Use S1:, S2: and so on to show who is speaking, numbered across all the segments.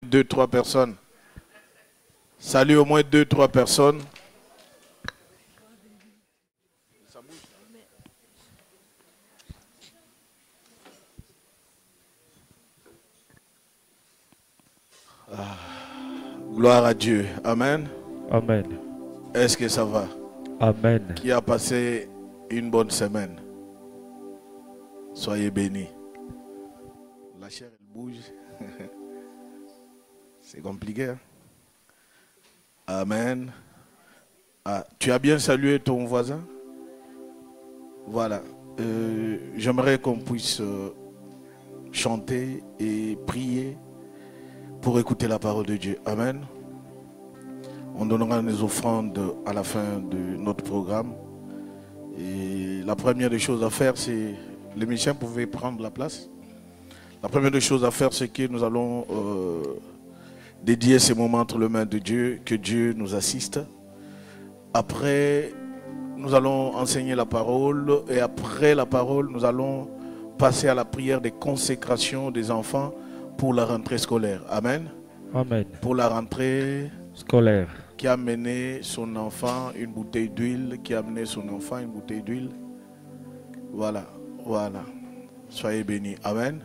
S1: 2, 3 personnes. Salue au moins 2, 3 personnes. Ah, gloire à Dieu. Amen.
S2: Amen.
S1: Est-ce que ça va?
S2: Amen.
S1: Qui a passé une bonne semaine? Soyez bénis. La chair, elle bouge. C'est compliqué. Hein? Amen. Ah, tu as bien salué ton voisin? Voilà. J'aimerais qu'on puisse chanter et prier pour écouter la parole de Dieu. Amen. On donnera des offrandes à la fin de notre programme. Et la première des choses à faire, c'est... Les musiciens pouvaient prendre la place. La première des choses à faire, c'est que nous allons dédier ces moments entre les mains de Dieu, que Dieu nous assiste. Après, nous allons enseigner la parole. Et après la parole, nous allons passer à la prière de consécration des enfants pour la rentrée scolaire. Amen.
S2: Amen.
S1: Pour la rentrée
S2: scolaire.
S1: Qui a amené son enfant une bouteille d'huile, qui a amené son enfant une bouteille d'huile. Voilà, voilà. Soyez bénis. Amen.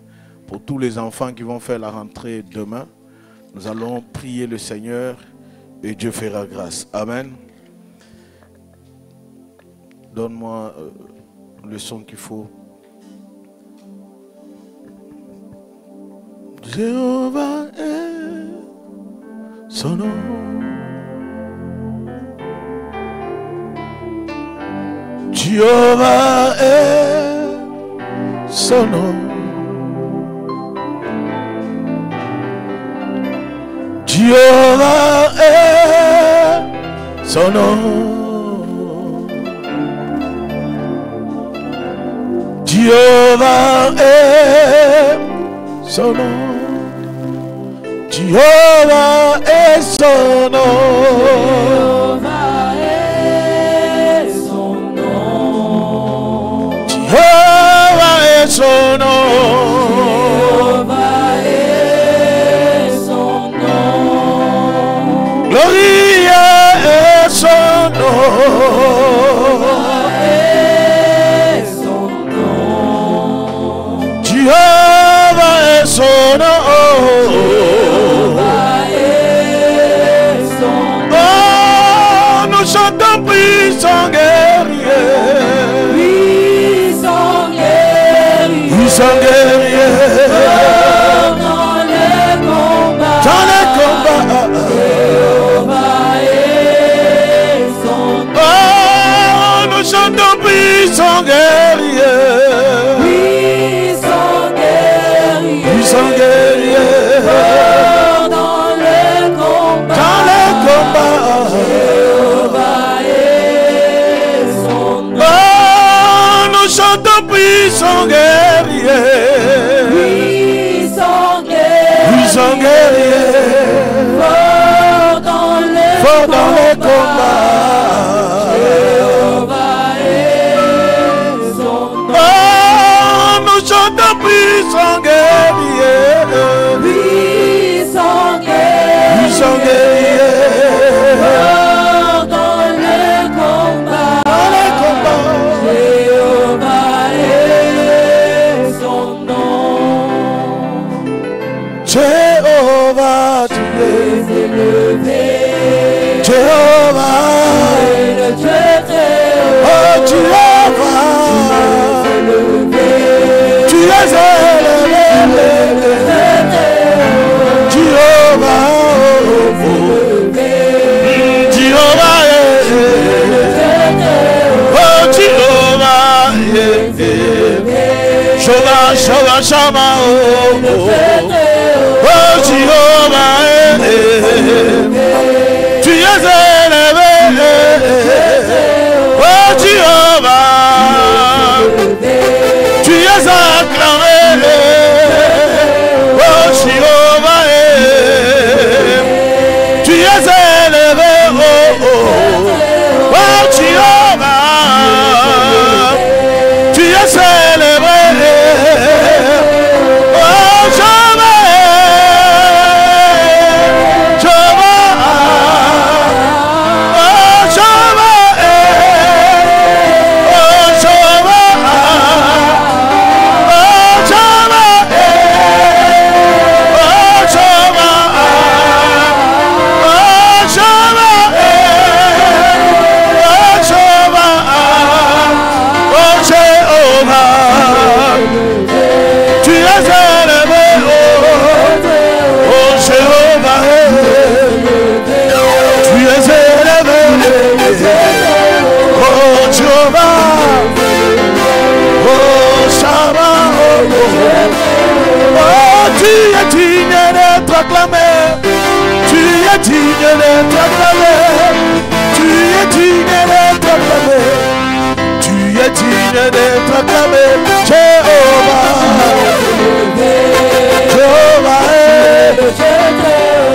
S1: Pour tous les enfants qui vont faire la rentrée demain, nous allons prier le Seigneur et Dieu fera grâce. Amen. Donne-moi le son qu'il faut. Jéhovah est son nom. Jéhovah est son nom. Jéhovah est son nom. Jéhovah est son nom. Jéhovah est son nom. Jéhovah est son nom. Jéhovah est son nom. Gloria est son nom. Jéhovah est son nom. Oh, nous chantons puissant guerrier. Puissant guerrier. Puissant guerrier. Dans les combats. Dans les combats. Jéhovah est son nom. Oh, nous chantons puissant guerrier. Puissant guerrier. Puissant guerrier. Dans les combats. Dans les combats. Jéhovah est son nom. Oh, nous chantons puissant guerrier. Puissant guerrier. Puissant guerrier. Fort dans les combats. Jéhovah est son nom. Oh, nous chantons puissant guerrier. Puissant guerrier. Puissant guerrier. Dans les combats. Dans les combats. Jéhovah est son nom. Jéhovah, tu es élevé. Jéhovah, le Dieu très haut. Oh, Jéhovah, tu es élevé. Jéhovah, Jéhovah est oh, Jéhovah est Shova, Shova, Shama, oh, Jéhovah est tu es élevé. Oh, Jéhovah, tu es acclamé. Oh, Jéhovah tu es élevé. Oh, oh, oh, Jéhovah, tu es élevé. Oh,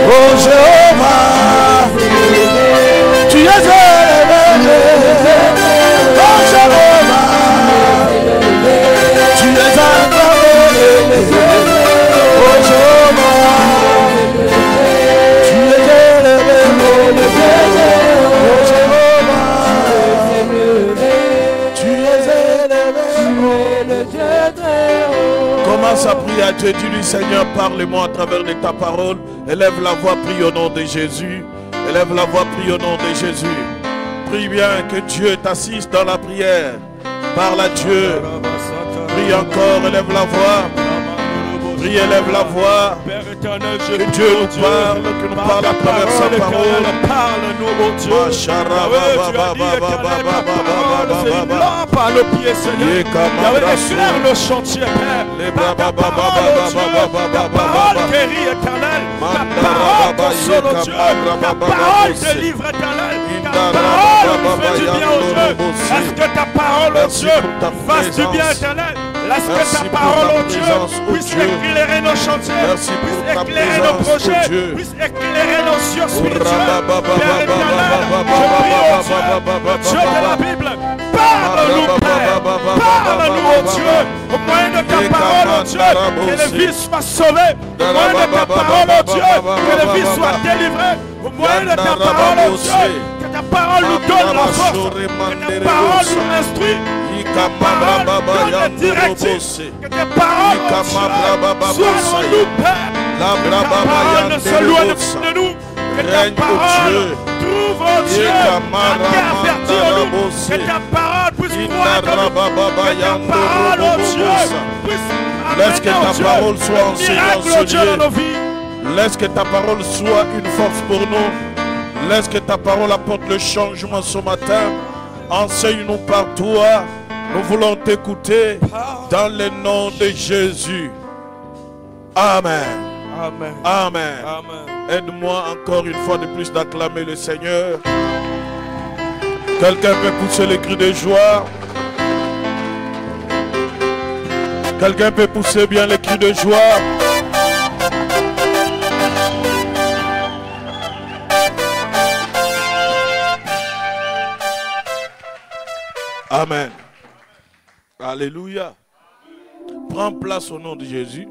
S1: Oh Jéhovah, tu es élevé. Oh Jéhovah, tu es acclamé. Oh Jéhovah, tu es élevé. Oh Jéhovah, tu es élevé. Commence à prier à Dieu, dis-lui Seigneur, parle-moi à travers de ta parole. Élève la voix, prie au nom de Jésus. Élève la voix, prie au nom de Jésus. Prie bien que Dieu t'assiste dans la prière. Parle à Dieu. Prie encore, élève la voix. Prie, élève la voix. Que Dieu nous parle, que nous parle à travers sa parole.
S3: Parle-nous, mon Dieu. Tu as dit, c'est une lampe à nos pieds, Seigneur. Éclaire le chantier, Père. Ta parole guérit, éternel. Ta parole console, oh Dieu. Ta parole délivre, éternel. Ta parole fait du bien, oh Dieu. Est-ce que ta parole, oh Dieu, fasse du bien, éternel? Laisse que ta parole, oh Dieu, puisse éclairer nos chantiers, puisse éclairer nos projets, puisse éclairer nos yeux spirituels. Père éternel, je prie, oh Dieu, Dieu de la Bible, parle-nous, Père, parle-nous, oh Dieu, au moyen de ta parole, oh Dieu, que les vies soient sauvées, au moyen de ta parole, oh Dieu, que les vies soient délivrées, au moyen de ta parole, oh Dieu, que ta parole nous donne la force, que ta parole nous instruit. Que ta parole donne la directive, que tes paroles, oh Dieu, soient en nous, Père. Que ta parole ne s'éloigne de nous. Que ta parole trouve, oh Dieu, la terre perdue en nous. Que ta parole puisse croître en nous. Que ta parole, oh Dieu, puisse
S1: laisse que ta parole soit enseignante
S3: dans nos vies.
S1: Laisse que ta parole soit une force pour nous. Laisse que ta parole apporte le changement ce matin. Enseigne-nous par toi. Nous voulons t'écouter dans le nom de Jésus. Amen.
S3: Amen.
S1: Amen.
S3: Amen.
S1: Aide-moi encore une fois de plus d'acclamer le Seigneur. Quelqu'un peut pousser le cri de joie. Quelqu'un peut pousser bien le cri de joie. Amen. Alléluia. Prends place au nom de Jésus.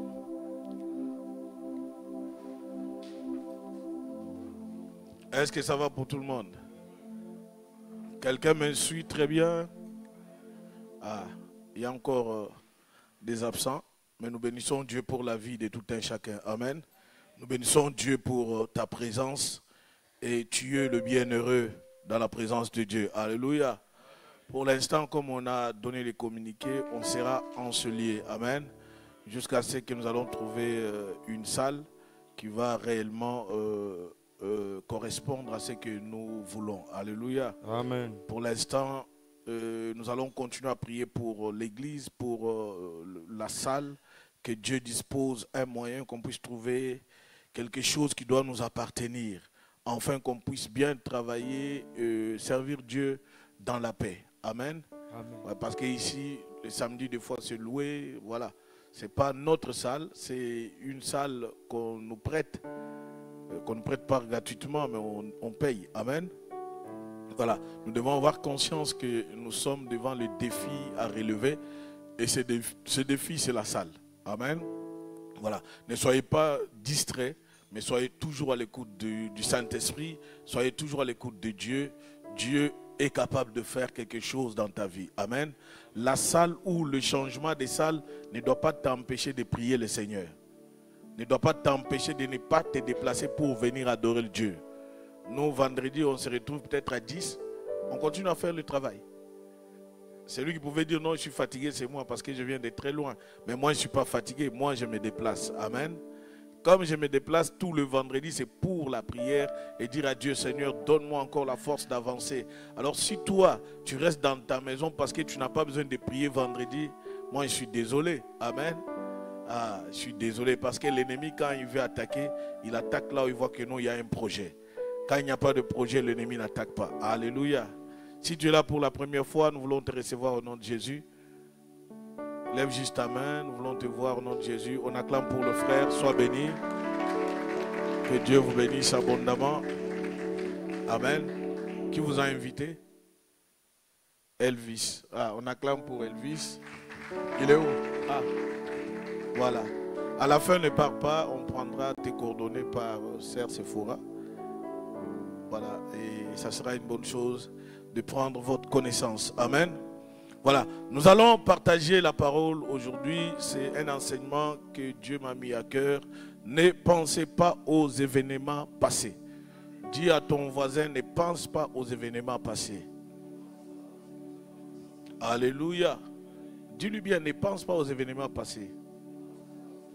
S1: Est-ce que ça va pour tout le monde? Quelqu'un me suit très bien? Ah, il y a encore des absents, mais nous bénissons Dieu pour la vie de tout un chacun. Amen. Nous bénissons Dieu pour ta présence et tu es le bienheureux dans la présence de Dieu. Alléluia. Pour l'instant, comme on a donné les communiqués, on sera enseigné. Amen. Jusqu'à ce que nous allons trouver une salle qui va réellement correspondre à ce que nous voulons. Alléluia.
S3: Amen.
S1: Pour l'instant, nous allons continuer à prier pour l'église, pour la salle, que Dieu dispose un moyen qu'on puisse trouver quelque chose qui doit nous appartenir. Enfin, qu'on puisse bien travailler, servir Dieu dans la paix. Amen. Amen. Ouais, parce qu'ici, le samedi, des fois, c'est loué. Voilà. Ce n'est pas notre salle, c'est une salle qu'on nous prête. Qu'on ne prête pas gratuitement, mais on paye. Amen. Voilà. Nous devons avoir conscience que nous sommes devant le défi à relever. Et ce défi, c'est la salle. Amen. Voilà. Ne soyez pas distraits, mais soyez toujours à l'écoute du Saint-Esprit. Soyez toujours à l'écoute de Dieu. Dieu est capable de faire quelque chose dans ta vie. Amen. La salle ou le changement des salles ne doit pas t'empêcher de prier le Seigneur. Ne doit pas t'empêcher de ne pas te déplacer pour venir adorer le Dieu. Nous, vendredi, on se retrouve peut-être à 10. On continue à faire le travail. Celui qui pouvait dire non, je suis fatigué, c'est moi parce que je viens de très loin. Mais moi, je ne suis pas fatigué. Moi, je me déplace. Amen. Comme je me déplace tout le vendredi, c'est pour la prière et dire à Dieu, Seigneur, donne-moi encore la force d'avancer. Alors si toi, tu restes dans ta maison parce que tu n'as pas besoin de prier vendredi, moi je suis désolé. Amen. Ah, je suis désolé parce que l'ennemi, quand il veut attaquer, il attaque là où il voit que non, il y a un projet. Quand il n'y a pas de projet, l'ennemi n'attaque pas. Alléluia. Si tu es là pour la première fois, nous voulons te recevoir au nom de Jésus. Lève juste ta main, nous voulons te voir au nom de Jésus. On acclame pour le frère, sois béni. Que Dieu vous bénisse abondamment. Amen. Qui vous a invité? Elvis. Ah, on acclame pour Elvis. Il est où? Ah, voilà. À la fin, ne pars pas. On prendra tes coordonnées par Sœur Sephora. Voilà. Et ça sera une bonne chose de prendre votre connaissance. Amen. Voilà. Nous allons partager la parole aujourd'hui. C'est un enseignement que Dieu m'a mis à cœur. Ne pensez pas aux événements passés. Dis à ton voisin, ne pense pas aux événements passés. Alléluia. Dis-lui bien, ne pense pas aux événements passés.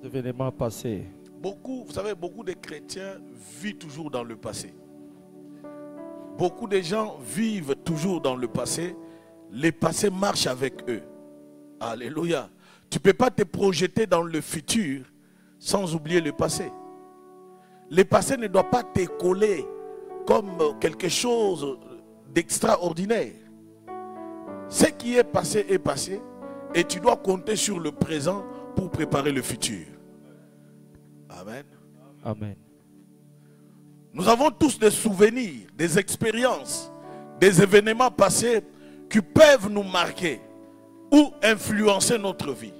S2: Événements passés.
S1: Beaucoup, vous savez, beaucoup de chrétiens vivent toujours dans le passé. Beaucoup de gens vivent toujours dans le passé. Le passé marche avec eux. Alléluia. Tu ne peux pas te projeter dans le futur sans oublier le passé. Le passé ne doit pas te coller comme quelque chose d'extraordinaire. Ce qui est passé et tu dois compter sur le présent pour préparer le futur. Amen.
S2: Amen.
S1: Nous avons tous des souvenirs, des expériences, des événements passés qui peuvent nous marquer ou influencer notre vie.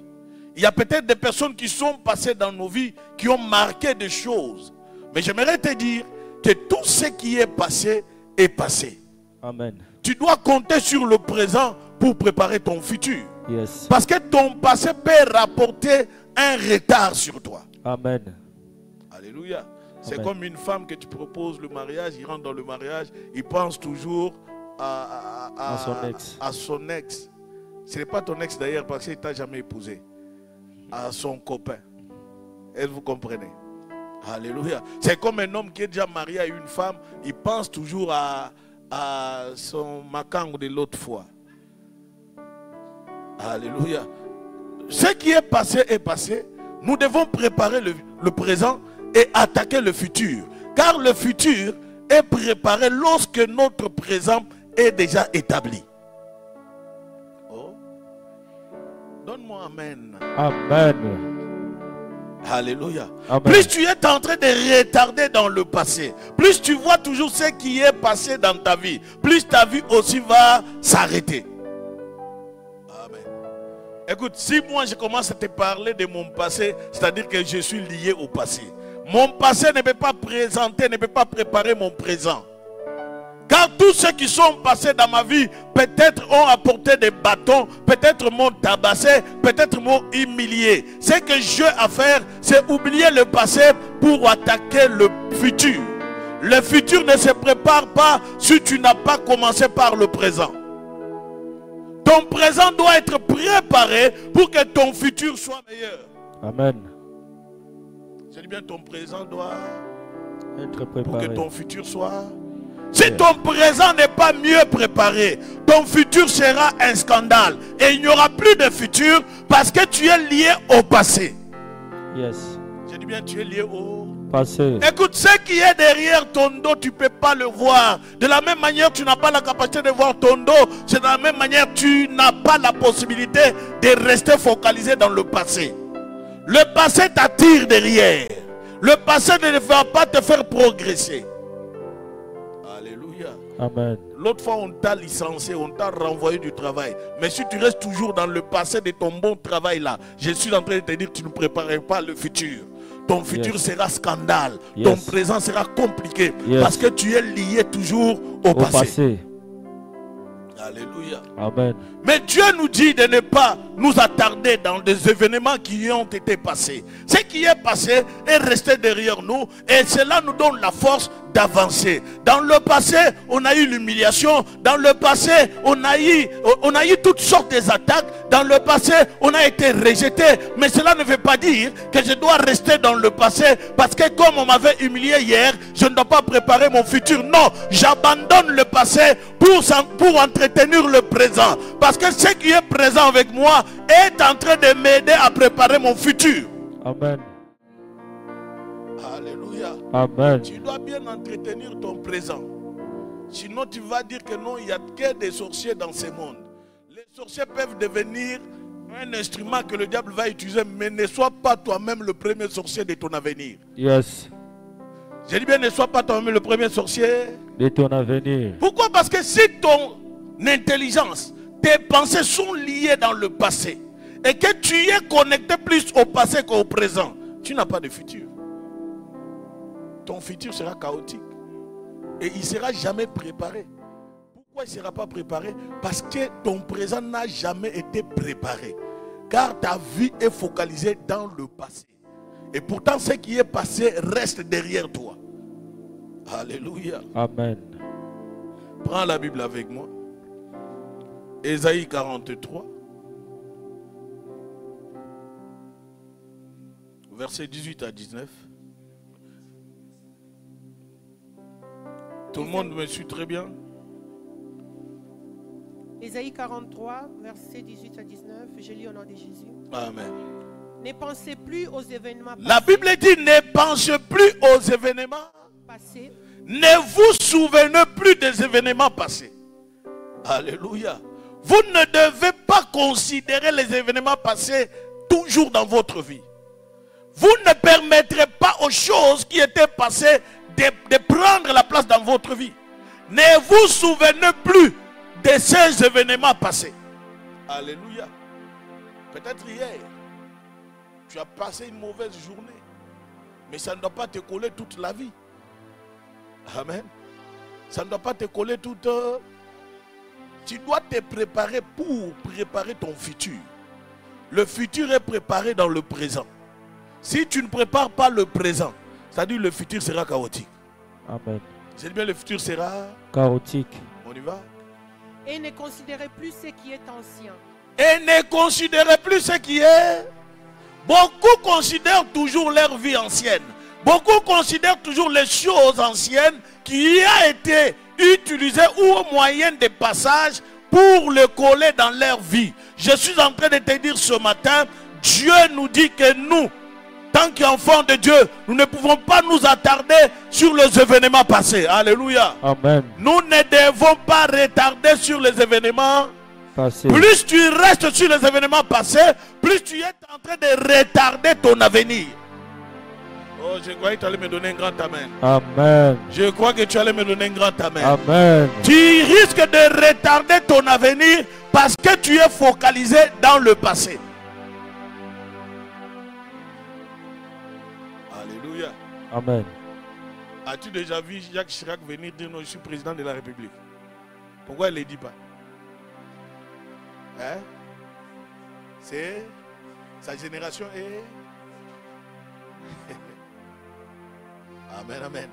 S1: Il y a peut-être des personnes qui sont passées dans nos vies qui ont marqué des choses. Mais j'aimerais te dire que tout ce qui est passé est passé.
S2: Amen.
S1: Tu dois compter sur le présent pour préparer ton futur.
S2: Yes.
S1: Parce que ton passé peut rapporter un retard sur toi.
S2: Amen.
S1: Alléluia. C'est
S2: Amen.
S1: comme une femme que tu proposes le mariage, il rentre dans le mariage, il pense toujours à
S2: son ex.
S1: À son ex. Ce n'est pas ton ex d'ailleurs parce qu'il ne t'a jamais épousé. À son copain. Est-ce que vous comprenez? Alléluia. C'est comme un homme qui est déjà marié à une femme, il pense toujours à son macango de l'autre fois. Alléluia. Ce qui est passé est passé. Nous devons préparer le présent et attaquer le futur. Car le futur est préparé lorsque notre présent est déjà établi. Oh. Donne-moi amen.
S2: Amen.
S1: Alléluia.
S2: Amen.
S1: Plus tu es en train de retarder dans le passé, plus tu vois toujours ce qui est passé dans ta vie, plus ta vie aussi va s'arrêter. Amen. Écoute, si moi je commence à te parler de mon passé, c'est-à-dire que je suis lié au passé. Mon passé ne peut pas présenter, ne peut pas préparer mon présent. Car tous ceux qui sont passés dans ma vie, peut-être ont apporté des bâtons, peut-être m'ont tabassé, peut-être m'ont humilié. Ce que j'ai à faire, c'est oublier le passé pour attaquer le futur. Le futur ne se prépare pas si tu n'as pas commencé par le présent. Ton présent doit être préparé pour que ton futur soit meilleur.
S2: Amen.
S1: Je dis bien, ton présent doit
S2: Être
S1: pour
S2: préparé.
S1: que ton futur soit... Si ton présent n'est pas mieux préparé, ton futur sera un scandale. Et il n'y aura plus de futur parce que tu es lié au passé.
S2: Yes.
S1: Je dis bien, tu es lié au...
S2: Passé.
S1: Écoute, ce qui est derrière ton dos, tu ne peux pas le voir. De la même manière, tu n'as pas la capacité de voir ton dos. C'est de la même manière, tu n'as pas la possibilité de rester focalisé dans le passé. Le passé t'attire derrière. Le passé ne va pas te faire progresser. Alléluia.
S2: Amen.
S1: L'autre fois, on t'a licencié, on t'a renvoyé du travail. Mais si tu restes toujours dans le passé de ton bon travail là, je suis en train de te dire que tu ne prépares pas le futur. Ton futur sera scandale.
S2: Yes.
S1: Ton présent sera compliqué.
S2: Yes.
S1: Parce que tu es lié toujours au passé. Alléluia.
S2: Amen.
S1: Mais Dieu nous dit de ne pas nous attarder dans des événements qui ont été passés. Ce qui est passé est resté derrière nous et cela nous donne la force d'avancer. Dans le passé, on a eu l'humiliation. Dans le passé, on a eu toutes sortes d'attaques. Dans le passé, on a été rejeté. Mais cela ne veut pas dire que je dois rester dans le passé parce que comme on m'avait humilié hier, je ne dois pas préparer mon futur. Non, j'abandonne le passé pour entretenir le présent. Parce que ce qui est présent avec moi est en train de m'aider à préparer mon futur.
S2: Amen.
S1: Alléluia.
S2: Amen.
S1: Tu dois bien entretenir ton présent. Sinon tu vas dire que non, il n'y a que des sorciers dans ce monde. Les sorciers peuvent devenir un instrument que le diable va utiliser, mais ne sois pas toi-même le premier sorcier de ton avenir.
S2: Yes.
S1: J'ai dit bien, ne sois pas toi-même le premier sorcier
S2: de ton avenir.
S1: Pourquoi? Parce que si ton intelligence, tes pensées sont liées dans le passé et que tu es connecté plus au passé qu'au présent, tu n'as pas de futur. Ton futur sera chaotique et il ne sera jamais préparé. Pourquoi il ne sera pas préparé? Parce que ton présent n'a jamais été préparé. Car ta vie est focalisée dans le passé. Et pourtant, ce qui est passé reste derrière toi. Alléluia.
S2: Amen.
S1: Prends la Bible avec moi. Ésaïe 43. Versets 18 à 19. Tout le monde me suit très bien?
S4: Ésaïe 43, versets 18 à 19. Je lis au nom de Jésus.
S1: Amen.
S4: Ne pensez plus aux événements
S1: La Bible dit, ne pensez plus aux événements
S4: passés.
S1: Ne vous souvenez plus des événements passés. Alléluia. Vous ne devez pas considérer les événements passés toujours dans votre vie. Vous ne permettrez pas aux choses qui étaient passées de prendre la place dans votre vie. Ne vous souvenez plus de ces événements passés. Alléluia. Peut-être hier, tu as passé une mauvaise journée. Mais ça ne doit pas te coller toute la vie. Amen. Ça ne doit pas te coller toute... Tu dois te préparer pour préparer ton futur. Le futur est préparé dans le présent. Si tu ne prépares pas le présent, c'est-à-dire le futur sera chaotique.
S2: Amen.
S1: C'est bien, le futur sera
S2: chaotique.
S1: On y va.
S4: Et ne considérez plus ce qui est ancien.
S1: Et ne considérez plus ce qui est... Beaucoup considèrent toujours leur vie ancienne. Beaucoup considèrent toujours les choses anciennes qui ont été utilisées ou au moyen de passage pour le coller dans leur vie. Je suis en train de te dire ce matin, Dieu nous dit que nous, tant qu'enfants de Dieu, nous ne pouvons pas nous attarder sur les événements passés. Alléluia.
S2: Amen.
S1: Nous ne devons pas retarder sur les événements
S2: passés.
S1: Plus tu restes sur les événements passés, plus tu es en train de retarder ton avenir. Oh, je croyais que tu allais me donner un grand amen.
S2: Amen.
S1: Je crois que tu allais me donner un grand amen.
S2: Amen.
S1: Tu risques de retarder ton avenir parce que tu es focalisé dans le passé. Alléluia.
S2: Amen.
S1: As-tu déjà vu Jacques Chirac venir dire non, je suis président de la République? Pourquoi il ne le dit pas? Hein? C'est sa génération est... Amen, amen.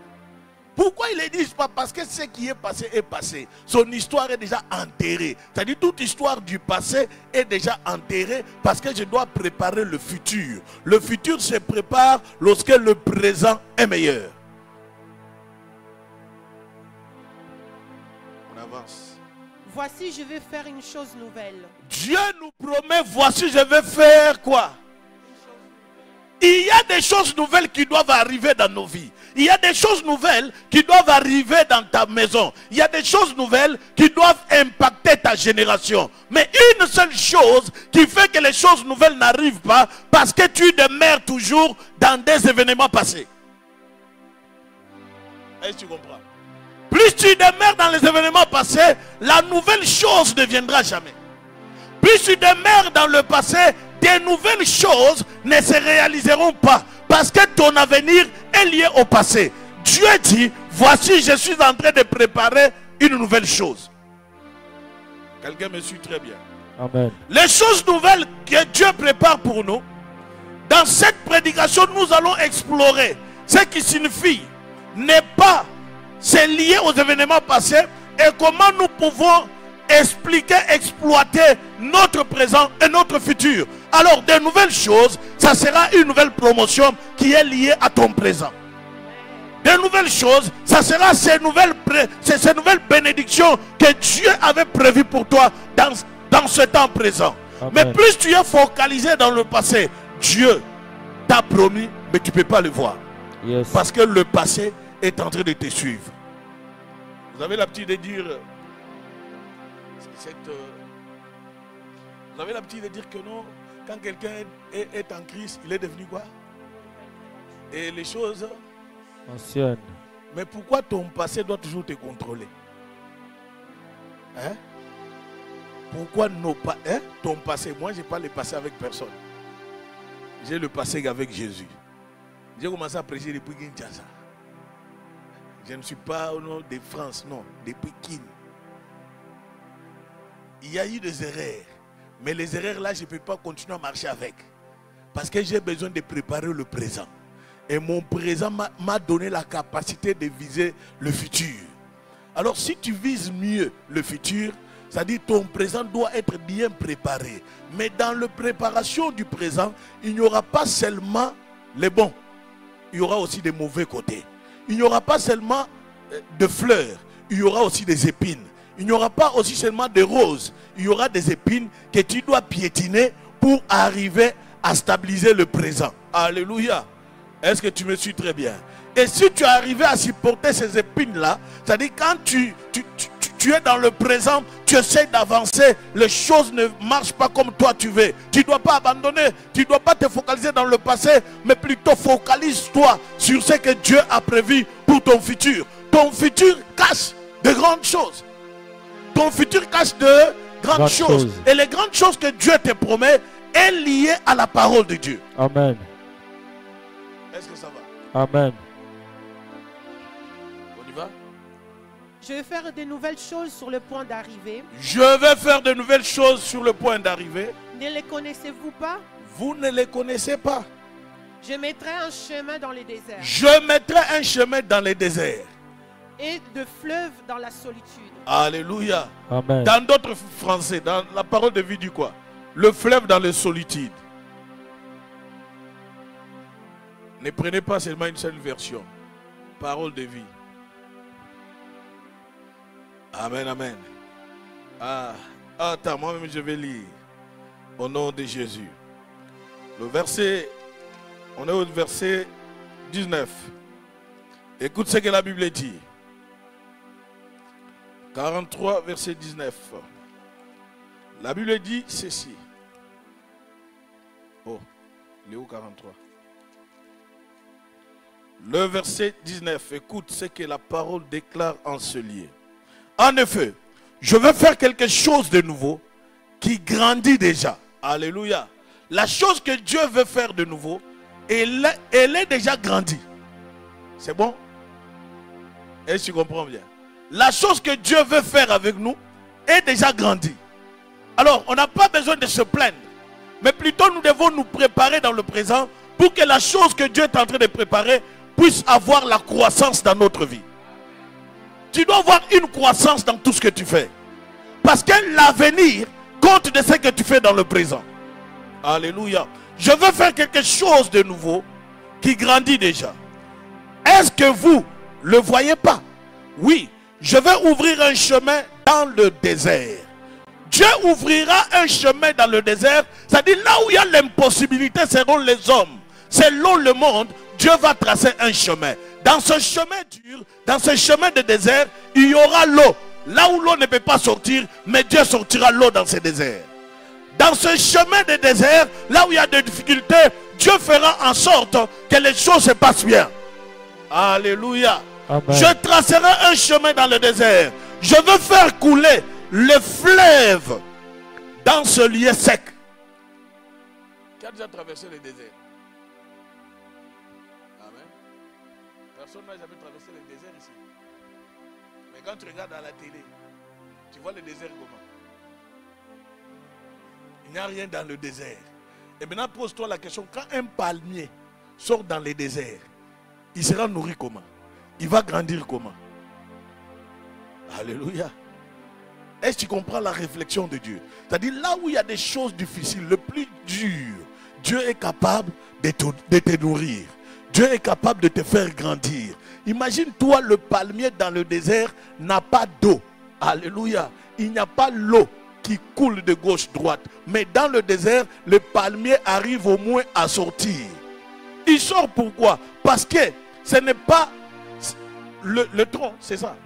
S1: Pourquoi ils ne le disent pas? Parce que ce qui est passé est passé. Son histoire est déjà enterrée. C'est-à-dire toute histoire du passé est déjà enterrée parce que je dois préparer le futur. Le futur se prépare lorsque le présent est meilleur. On avance.
S4: Voici, je vais faire une chose nouvelle.
S1: Dieu nous promet, voici, je vais faire quoi? Il y a des choses nouvelles qui doivent arriver dans nos vies. Il y a des choses nouvelles qui doivent arriver dans ta maison. Il y a des choses nouvelles qui doivent impacter ta génération. Mais une seule chose qui fait que les choses nouvelles n'arrivent pas, parce que tu demeures toujours dans des événements passés. Est-ce que tu comprends? Plus tu demeures dans les événements passés, la nouvelle chose ne viendra jamais. Plus tu demeures dans le passé, des nouvelles choses ne se réaliseront pas. Parce que ton avenir est lié au passé. Dieu dit, voici, je suis en train de préparer une nouvelle chose. Quelqu'un me suit très bien.
S2: Amen.
S1: Les choses nouvelles que Dieu prépare pour nous, dans cette prédication, nous allons explorer ce qui signifie n'est pas se lier aux événements passés et comment nous pouvons expliquer, exploiter notre présent et notre futur. Alors, de nouvelles choses, ça sera une nouvelle promotion qui est liée à ton présent. De nouvelles choses, ça sera ces nouvelles bénédictions que Dieu avait prévues pour toi dans ce temps présent.
S2: Amen.
S1: Mais plus tu es focalisé dans le passé, Dieu t'a promis, mais tu ne peux pas le voir.
S2: Yes.
S1: Parce que le passé est en train de te suivre. Vous avez l'habitude de dire... Vous avez l'habitude de dire que non, quand quelqu'un est en crise, il est devenu quoi? Et les choses
S2: Ancienne.
S1: Mais pourquoi ton passé doit toujours te contrôler? Hein? Pourquoi ton passé? Moi, je n'ai pas le passé avec personne. J'ai le passé avec Jésus. J'ai commencé à prêcher depuis Kinshasa. Je ne suis pas au nom de France, non, depuis Kin. Il y a eu des erreurs. Mais les erreurs là, je ne peux pas continuer à marcher avec. Parce que j'ai besoin de préparer le présent. Et mon présent m'a donné la capacité de viser le futur. Alors si tu vises mieux le futur, c'est-à-dire ton présent doit être bien préparé. Mais dans la préparation du présent, il n'y aura pas seulement les bons. Il y aura aussi des mauvais côtés. Il n'y aura pas seulement de fleurs. Il y aura aussi des épines. Il n'y aura pas aussi seulement des roses. Il y aura des épines que tu dois piétiner pour arriver à stabiliser le présent. Alléluia. Est-ce que tu me suis très bien? Et si tu es arrivé à supporter ces épines-là, c'est-à-dire quand tu es dans le présent, tu essaies d'avancer, les choses ne marchent pas comme toi tu veux. Tu ne dois pas abandonner, tu ne dois pas te focaliser dans le passé, mais plutôt focalise-toi sur ce que Dieu a prévu pour ton futur. Ton futur cache de grandes choses. Ton futur cache de grandes choses. Et les grandes choses que Dieu te promet est liées à la parole de Dieu.
S2: Amen.
S1: Est-ce que ça va?
S2: Amen.
S1: On y va?
S4: Je vais faire de nouvelles choses sur le point d'arriver.
S1: Je vais faire de nouvelles choses sur le point d'arriver.
S4: Ne les connaissez-vous pas?
S1: Vous ne les connaissez pas.
S4: Je mettrai un chemin dans les déserts.
S1: Je mettrai un chemin dans les déserts.
S4: Et de fleuves dans la solitude.
S1: Alléluia.
S2: Amen.
S1: Dans d'autres français, dans la parole de vie du quoi? Le fleuve dans les solitudes. Ne prenez pas seulement une seule version. Parole de vie. Amen, amen. Attends, moi-même je vais lire. Au nom de Jésus. Le verset, on est au verset 19. Écoute ce que la Bible dit. 43, verset 19. La Bible dit ceci. Oh, il est où 43? Le verset 19. Écoute ce que la parole déclare en ce lieu. En effet, je veux faire quelque chose de nouveau qui grandit déjà. Alléluia. La chose que Dieu veut faire de nouveau, elle est déjà grandie. C'est bon? Est-ce que tu comprends bien? La chose que Dieu veut faire avec nous est déjà grandie. Alors, on n'a pas besoin de se plaindre. Mais plutôt, nous devons nous préparer dans le présent pour que la chose que Dieu est en train de préparer puisse avoir la croissance dans notre vie. Tu dois avoir une croissance dans tout ce que tu fais. Parce que l'avenir compte de ce que tu fais dans le présent. Alléluia. Je veux faire quelque chose de nouveau qui grandit déjà. Est-ce que vous ne le voyez pas? Oui, je vais ouvrir un chemin dans le désert. Dieu ouvrira un chemin dans le désert. C'est-à-dire là où il y a l'impossibilité selon les hommes, selon le monde, Dieu va tracer un chemin. Dans ce chemin dur, dans ce chemin de désert, il y aura l'eau. Là où l'eau ne peut pas sortir, mais Dieu sortira l'eau dans ce désert. Dans ce chemin de désert, là où il y a des difficultés, Dieu fera en sorte que les choses se passent bien. Alléluia.
S2: Amen.
S1: Je tracerai un chemin dans le désert. Je veux faire couler le fleuve dans ce lieu sec. Qui a déjà traversé le désert? Amen. Personne n'a jamais traversé le désert ici. Mais quand tu regardes à la télé, tu vois le désert comment? Il n'y a rien dans le désert. Et maintenant pose-toi la question, quand un palmier sort dans le désert, il sera nourri comment? Il va grandir comment? Alléluia. Est-ce que tu comprends la réflexion de Dieu? C'est-à-dire là où il y a des choses difficiles, le plus dur, Dieu est capable de te nourrir. Dieu est capable de te faire grandir. Imagine-toi, le palmier dans le désert n'a pas d'eau. Alléluia. Il n'y a pas l'eau qui coule de gauche-droite. Mais dans le désert, le palmier arrive au moins à sortir. Il sort pourquoi? Parce que ce n'est pas le tronc, c'est ça.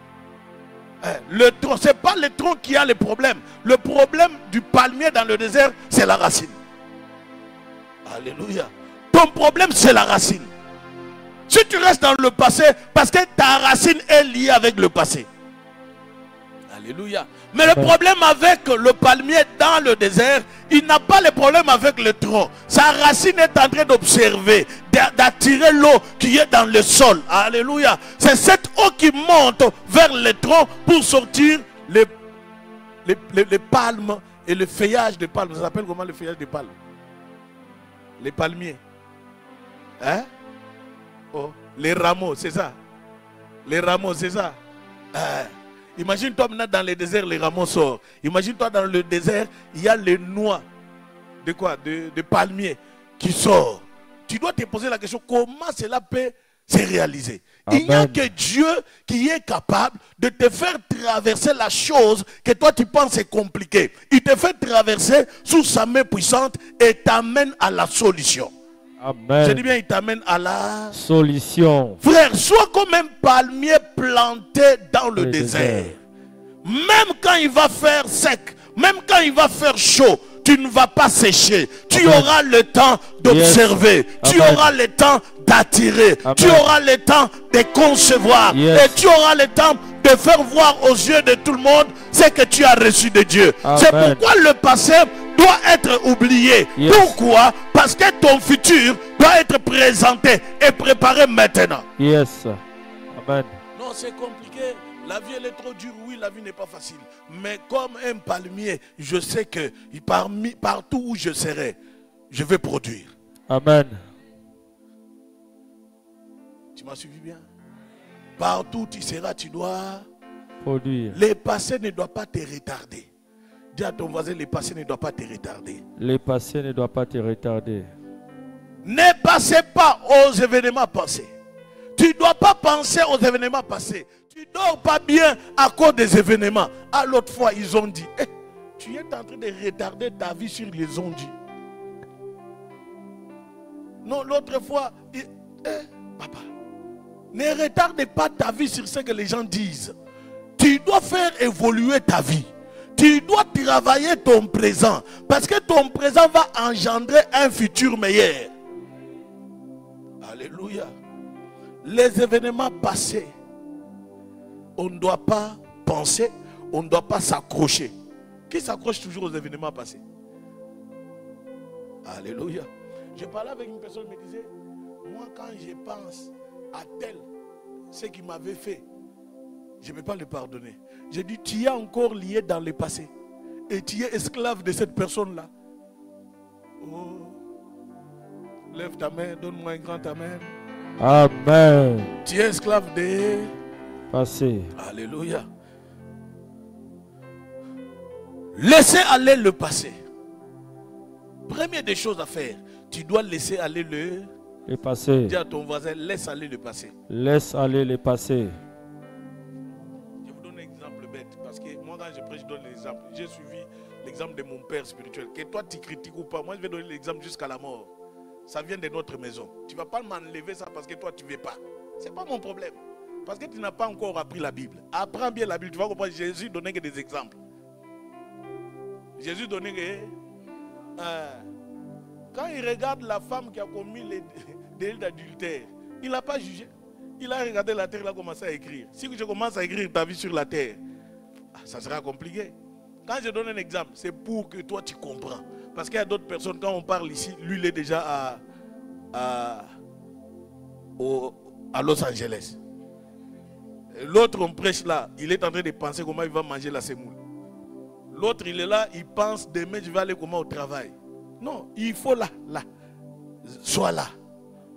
S1: Le tronc, ce n'est pas le tronc qui a le problème. Le problème du palmier dans le désert, c'est la racine. Alléluia. Ton problème, c'est la racine. Si tu restes dans le passé, parce que ta racine est liée avec le passé. Alléluia. Mais le problème avec le palmier dans le désert, il n'a pas le problème avec le tronc. Sa racine est en train d'observer, d'attirer l'eau qui est dans le sol. Alléluia. C'est cette eau qui monte vers le tronc pour sortir les palmes et le feuillage de palmes. Ça s'appelle comment le feuillage de palmes? Les palmiers. Hein? Oh, les rameaux, c'est ça. Les rameaux, c'est ça. Imagine-toi maintenant dans le désert, les rameaux sortent. Imagine-toi dans le désert, il y a les noix de quoi? De palmiers qui sortent. Tu dois te poser la question, comment cela peut se réaliser? Amen. Il n'y a que Dieu qui est capable de te faire traverser la chose que toi tu penses est compliquée. Il te fait traverser sous sa main puissante et t'amène à la solution.
S2: Amen.
S1: Je dis bien, il t'amène à la
S2: solution.
S1: Frère, sois comme un palmier planté dans le désert. Même quand il va faire sec, même quand il va faire chaud, tu ne vas pas sécher. Tu auras le temps d'observer. Yes. Tu auras le temps d'attirer. Tu auras le temps de concevoir. Yes. Et tu auras le temps de faire voir aux yeux de tout le monde ce que tu as reçu de Dieu. C'est pourquoi le passé doit être oublié. Yes. Pourquoi? Parce que ton futur doit être présenté et préparé maintenant. Yes. Amen. Non, c'est compliqué. La vie, elle est trop dure. Oui, la vie n'est pas facile. Mais comme un palmier, je sais que partout où je serai, je vais produire. Amen. Tu m'as suivi bien? Partout où tu seras, tu dois produire. Les passés ne doivent pas te retarder. Dis à ton voisin, les passés ne doivent pas te retarder. Les passés ne doivent pas te retarder. Ne passez pas aux événements passés. Tu ne dois pas penser aux événements passés. Tu ne dors pas bien à cause des événements. À l'autre fois, ils ont dit, hey, tu es en train de retarder ta vie sur les ondits. Non, l'autre fois, papa, ne retarde pas ta vie sur ce que les gens disent. Tu dois faire évoluer ta vie. Tu dois travailler ton présent. Parce que ton présent va engendrer un futur meilleur. Alléluia. Les événements passés, on ne doit pas penser, on ne doit pas s'accrocher. Qui s'accroche toujours aux événements passés? Alléluia. Je parlais avec une personne qui me disait, moi quand je pense à tel, ce qu'il m'avait fait, je ne peux pas le pardonner. J'ai dit, tu es encore lié dans le passé. Et tu es esclave de cette personne-là. Oh. Lève ta main, donne-moi un grand amen. Amen. Tu es esclave des passé. Alléluia. Laissez aller le passé. Première des choses à faire, tu dois laisser aller le passé. Dis à ton voisin, laisse aller le passé. Laisse aller le passé. Je vous donne un exemple bête, parce que moi quand je prêche, je donne l'exemple. J'ai suivi l'exemple de mon père spirituel. Que toi tu critiques ou pas, moi je vais donner l'exemple jusqu'à la mort. Ça vient de notre maison. Tu ne vas pas m'enlever ça parce que toi tu ne veux pas. Ce n'est pas mon problème. Parce que tu n'as pas encore appris la Bible. Apprends bien la Bible, tu vas comprendre. Jésus donnait que des exemples. Jésus donnait que... quand il regarde la femme qui a commis les délits d'adultère, il n'a pas jugé. Il a regardé la terre, il a commencé à écrire. Si je commence à écrire ta vie sur la terre, ça sera compliqué. Quand je donne un exemple, c'est pour que toi tu comprends. Parce qu'il y a d'autres personnes, quand on parle ici, lui il est déjà à Los Angeles. L'autre on prêche là, il est en train de penser comment il va manger la semoule. L'autre il est là, il pense demain je vais aller comment au travail. Non, il faut là. Sois là.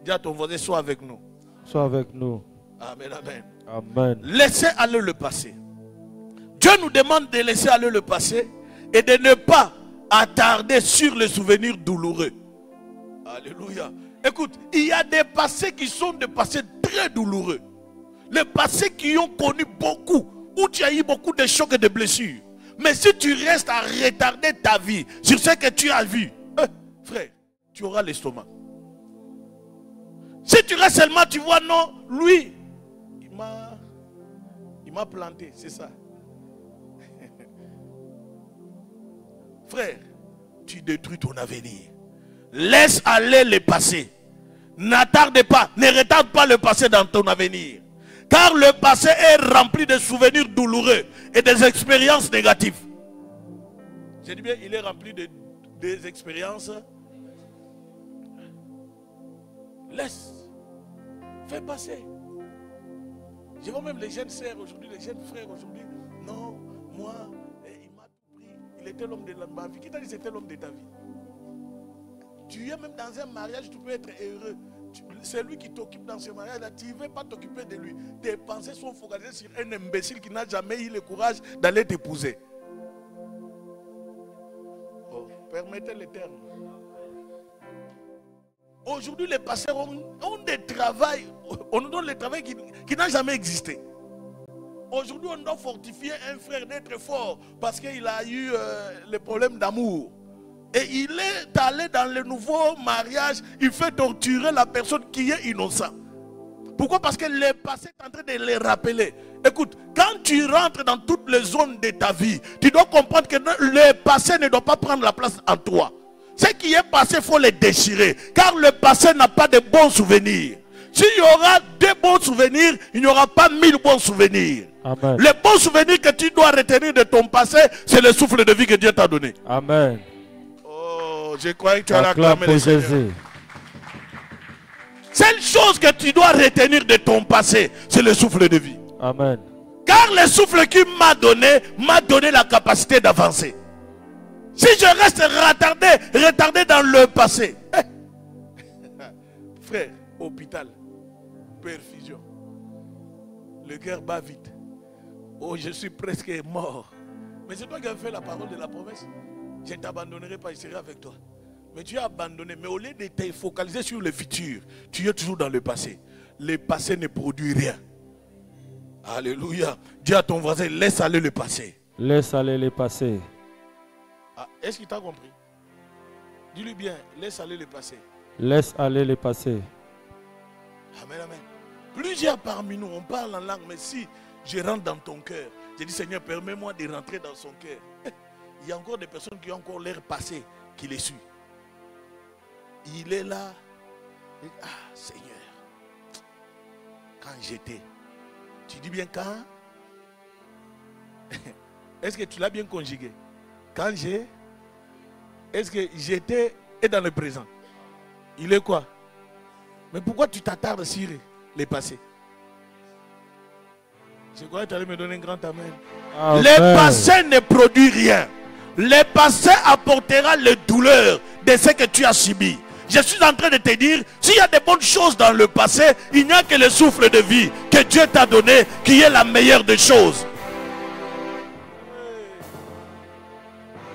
S1: Dis à ton voisin, sois avec nous. Sois avec nous. Amen, amen. Amen. Laissez aller le passé. Dieu nous demande de laisser aller le passé et de ne pas attarder sur les souvenirs douloureux. Alléluia. Écoute, il y a des passés qui sont des passés très douloureux. Les passés qui ont connu beaucoup, où tu as eu beaucoup de chocs et de blessures. Mais si tu restes à retarder ta vie sur ce que tu as vu, frère, tu auras l'estomac. Si tu restes seulement, tu vois, non, lui, il m'a planté, c'est ça. Frère, tu détruis ton avenir. Laisse aller le passé. N'attarde pas, ne retarde pas le passé dans ton avenir. Car le passé est rempli de souvenirs douloureux et des expériences négatives. J'ai dit bien, il est rempli des expériences. Laisse. Fais passer. Je vois même les jeunes sœurs aujourd'hui, les jeunes frères aujourd'hui. Non, moi, il m'a tout pris. Il était l'homme de ma vie. Qui t'a dit que c'était l'homme de ta vie? Tu es même dans un mariage, tu peux être heureux. C'est lui qui t'occupe dans ce mariage-là. Tu ne veux pas t'occuper de lui. Tes pensées sont focalisées sur un imbécile qui n'a jamais eu le courage d'aller t'épouser. Oh, permettez le terme. Aujourd'hui, les pasteurs ont des travails. On nous donne le travail qui n'a jamais existé. Aujourd'hui, on doit fortifier un frère d'être fort parce qu'il a eu les problèmes d'amour. Et il est allé dans le nouveau mariage, il fait torturer la personne qui est innocente. Pourquoi? Parce que le passé est en train de les rappeler. Écoute, quand tu rentres dans toutes les zones de ta vie, tu dois comprendre que le passé ne doit pas prendre la place en toi. Ce qui est passé, il faut le déchirer. Car le passé n'a pas de bons souvenirs. S'il y aura 2 bons souvenirs, il n'y aura pas 1000 bons souvenirs.
S2: Amen.
S1: Les bons souvenirs que tu dois retenir de ton passé, c'est le souffle de vie que Dieu t'a donné.
S2: Amen.
S1: Je croyais que tu allais acclamer le Seigneur.
S2: Jésus.
S1: Seule chose que tu dois retenir de ton passé, c'est le souffle de vie.
S2: Amen.
S1: Car le souffle qu'il m'a donné la capacité d'avancer. Si je reste retardé dans le passé, frère, hôpital, perfusion, le cœur bat vite. Oh, je suis presque mort. Mais c'est toi qui as fait la parole de la promesse. Je ne t'abandonnerai pas, je serai avec toi. Mais tu as abandonné. Mais au lieu de te focaliser sur le futur, tu es toujours dans le passé. Le passé ne produit rien. Alléluia. Dis à ton voisin, laisse aller le passé.
S2: Laisse aller le passé.
S1: Ah, est-ce qu'il t'a compris? Dis-lui bien, laisse aller le passé.
S2: Laisse aller le passé.
S1: Amen, amen. Plusieurs parmi nous, on parle en langue, mais si je rentre dans ton cœur, je dis Seigneur, permets-moi de rentrer dans son cœur. Il y a encore des personnes qui ont encore l'air passé, qui les suivent. Il est là. Ah, Seigneur. Quand j'étais. Tu dis bien quand? Est-ce que tu l'as bien conjugué? Quand j'ai. Est-ce que j'étais et dans le présent? Il est quoi? Mais pourquoi tu t'attardes sur les passés? Je crois que tu allais me donner un grand amen.
S2: Amen.
S1: Le passé ne produit rien. Le passé apportera les douleurs de ce que tu as subi. Je suis en train de te dire, s'il y a des bonnes choses dans le passé, il n'y a que le souffle de vie que Dieu t'a donné qui est la meilleure des choses.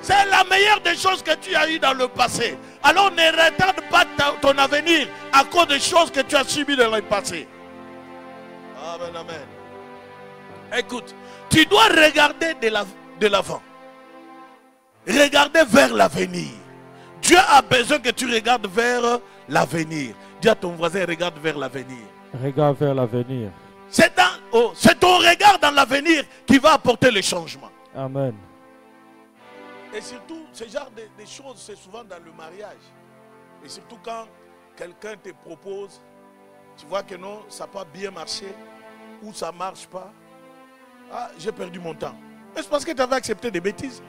S1: C'est la meilleure des choses que tu as eues dans le passé. Alors ne retarde pas ton avenir à cause des choses que tu as subies dans le passé. Amen, amen. Écoute, tu dois regarder de l'avant. Regarder vers l'avenir. Dieu a besoin que tu regardes vers l'avenir. Dis à ton voisin, regarde vers l'avenir.
S2: Regarde vers l'avenir.
S1: C'est ton regard dans l'avenir qui va apporter le changement.
S2: Amen.
S1: Et surtout, ce genre de choses, c'est souvent dans le mariage. Et surtout quand quelqu'un te propose, tu vois que non, ça n'a pas bien marché, ou ça ne marche pas. Ah, j'ai perdu mon temps. Est-ce parce que tu avais accepté des bêtises?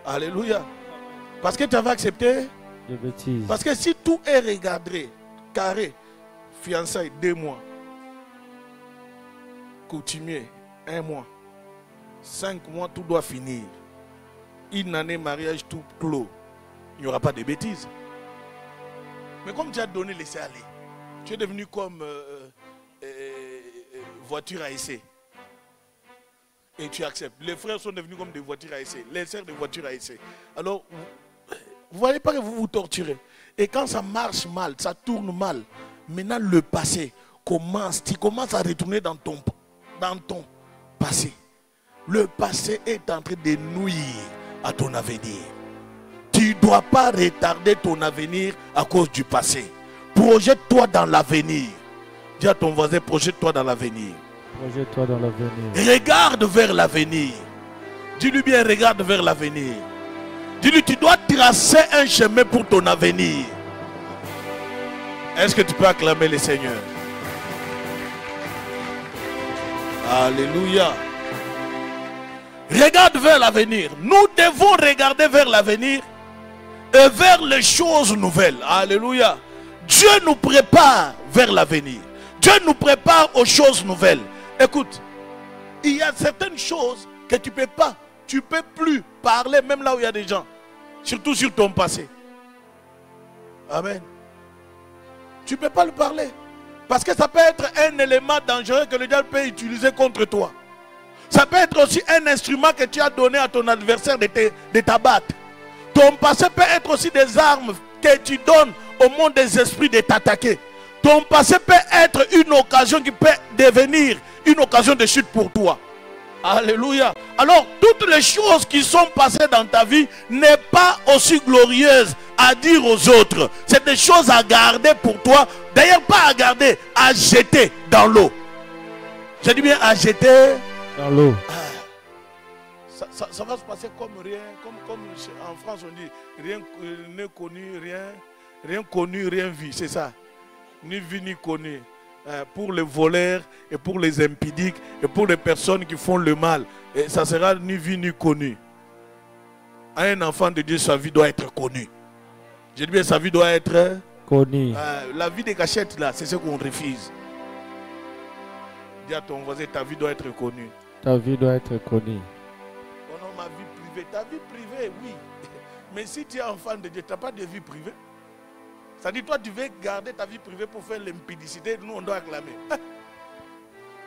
S1: Alléluia. Parce que tu avais accepté
S2: des bêtises.
S1: Parce que si tout est regardé, carré, fiançailles 2 mois, coutumier 1 mois, 5 mois, tout doit finir. 1 année mariage tout clos. Il n'y aura pas de bêtises. Mais comme tu as donné laisser aller, tu es devenu comme voiture à essai. Et tu acceptes. Les frères sont devenus comme des voitures à essai. Les sœurs des voitures à essai. Alors, vous ne voyez pas que vous vous torturez. Et quand ça marche mal, ça tourne mal, maintenant le passé commence. Tu commences à retourner dans ton passé. Le passé est en train de nuire à ton avenir. Tu ne dois pas retarder ton avenir à cause du passé. Projette-toi dans l'avenir. Dis à ton voisin, projette-toi dans l'avenir.
S2: Projette-toi dans l'avenir.
S1: Regarde vers l'avenir. Dis-lui bien, regarde vers l'avenir. Dis-lui, tu dois tracer un chemin pour ton avenir. Est-ce que tu peux acclamer le Seigneur? Alléluia. Regarde vers l'avenir. Nous devons regarder vers l'avenir et vers les choses nouvelles. Alléluia. Dieu nous prépare vers l'avenir. Dieu nous prépare aux choses nouvelles. Écoute, il y a certaines choses que tu ne peux plus parler même là où il y a des gens. Surtout sur ton passé. Amen. Tu ne peux pas le parler. Parce que ça peut être un élément dangereux que le diable peut utiliser contre toi. Ça peut être aussi un instrument que tu as donné à ton adversaire de t'abattre. Ton passé peut être aussi des armes que tu donnes au monde des esprits de t'attaquer. Ton passé peut être une occasion qui peut devenir une occasion de chute pour toi. Alléluia. Alors, toutes les choses qui sont passées dans ta vie n'est pas aussi glorieuses à dire aux autres. C'est des choses à garder pour toi. D'ailleurs, pas à garder, à jeter dans l'eau. J'ai dit bien à jeter
S2: dans l'eau.
S1: Ça va se passer comme rien, comme en France on dit, rien n'est connu, rien connu, rien vu, c'est ça. Ni vu ni connu. Pour les voleurs et pour les impudiques et pour les personnes qui font le mal. Et ça sera ni vu ni connu. Un enfant de Dieu, sa vie doit être connue. Je dis bien, sa vie doit être connue. La vie des cachettes là, c'est ce qu'on refuse. Dis à ton voisin, ta vie doit être connue.
S2: Ta vie doit être connue.
S1: Oh non, ma vie privée. Ta vie privée, oui. Mais si tu es enfant de Dieu, tu n'as pas de vie privée. Ça dit, toi, tu veux garder ta vie privée pour faire l'impudicité. Nous, on doit acclamer.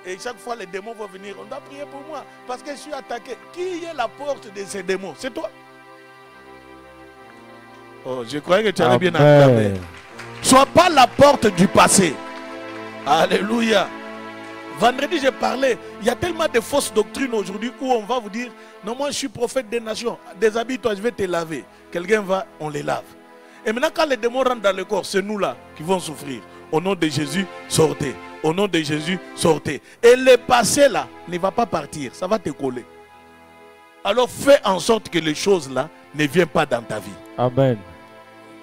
S1: Et chaque fois, les démons vont venir. On doit prier pour moi. Parce que je suis attaqué. Qui est la porte de ces démons? C'est toi. Oh, je croyais que tu avais bien acclamé. Sois pas la porte du passé. Alléluia. Vendredi, j'ai parlé. Il y a tellement de fausses doctrines aujourd'hui où on va vous dire, non, moi, je suis prophète des nations. Déshabille-toi, je vais te laver. Quelqu'un va, on les lave. Et maintenant, quand les démons rentrent dans le corps, c'est nous là qui vont souffrir. Au nom de Jésus, sortez. Au nom de Jésus, sortez. Et le passé là ne va pas partir. Ça va te coller. Alors fais en sorte que les choses là ne viennent pas dans ta vie. Amen.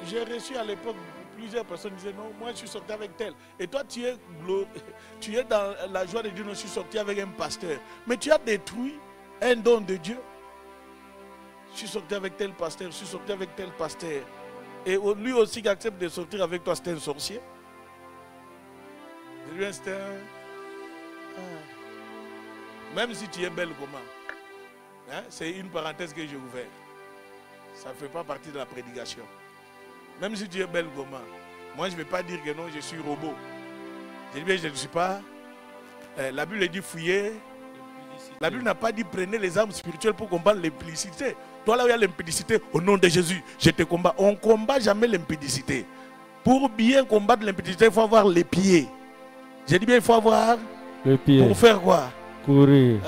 S1: J'ai reçu à l'époque plusieurs personnes qui disaient non, moi je suis sorti avec tel. Et toi tu es dans la joie de Dieu, non, je suis sorti avec un pasteur. Mais tu as détruit un don de Dieu. Je suis sorti avec tel pasteur, je suis sorti avec tel pasteur. Et lui aussi qui accepte de sortir avec toi, c'est un sorcier. Lui, c'est un... Même si tu es belle comment, hein, c'est une parenthèse que j'ai ouverte. Ça ne fait pas partie de la prédication. Même si tu es belle comment, moi je ne vais pas dire que non, je suis robot. Je dis bien, je ne suis pas. La Bible dit fouiller. La Bible n'a pas dit prenez les armes spirituelles pour combattre l'impudicité. Toi là où il y a l'impudicité, au nom de Jésus, je te combats. On ne combat jamais l'impudicité. Pour bien combattre l'impudicité, il faut avoir les pieds. J'ai dit bien, il faut avoir les pieds. Pour faire quoi? Courir.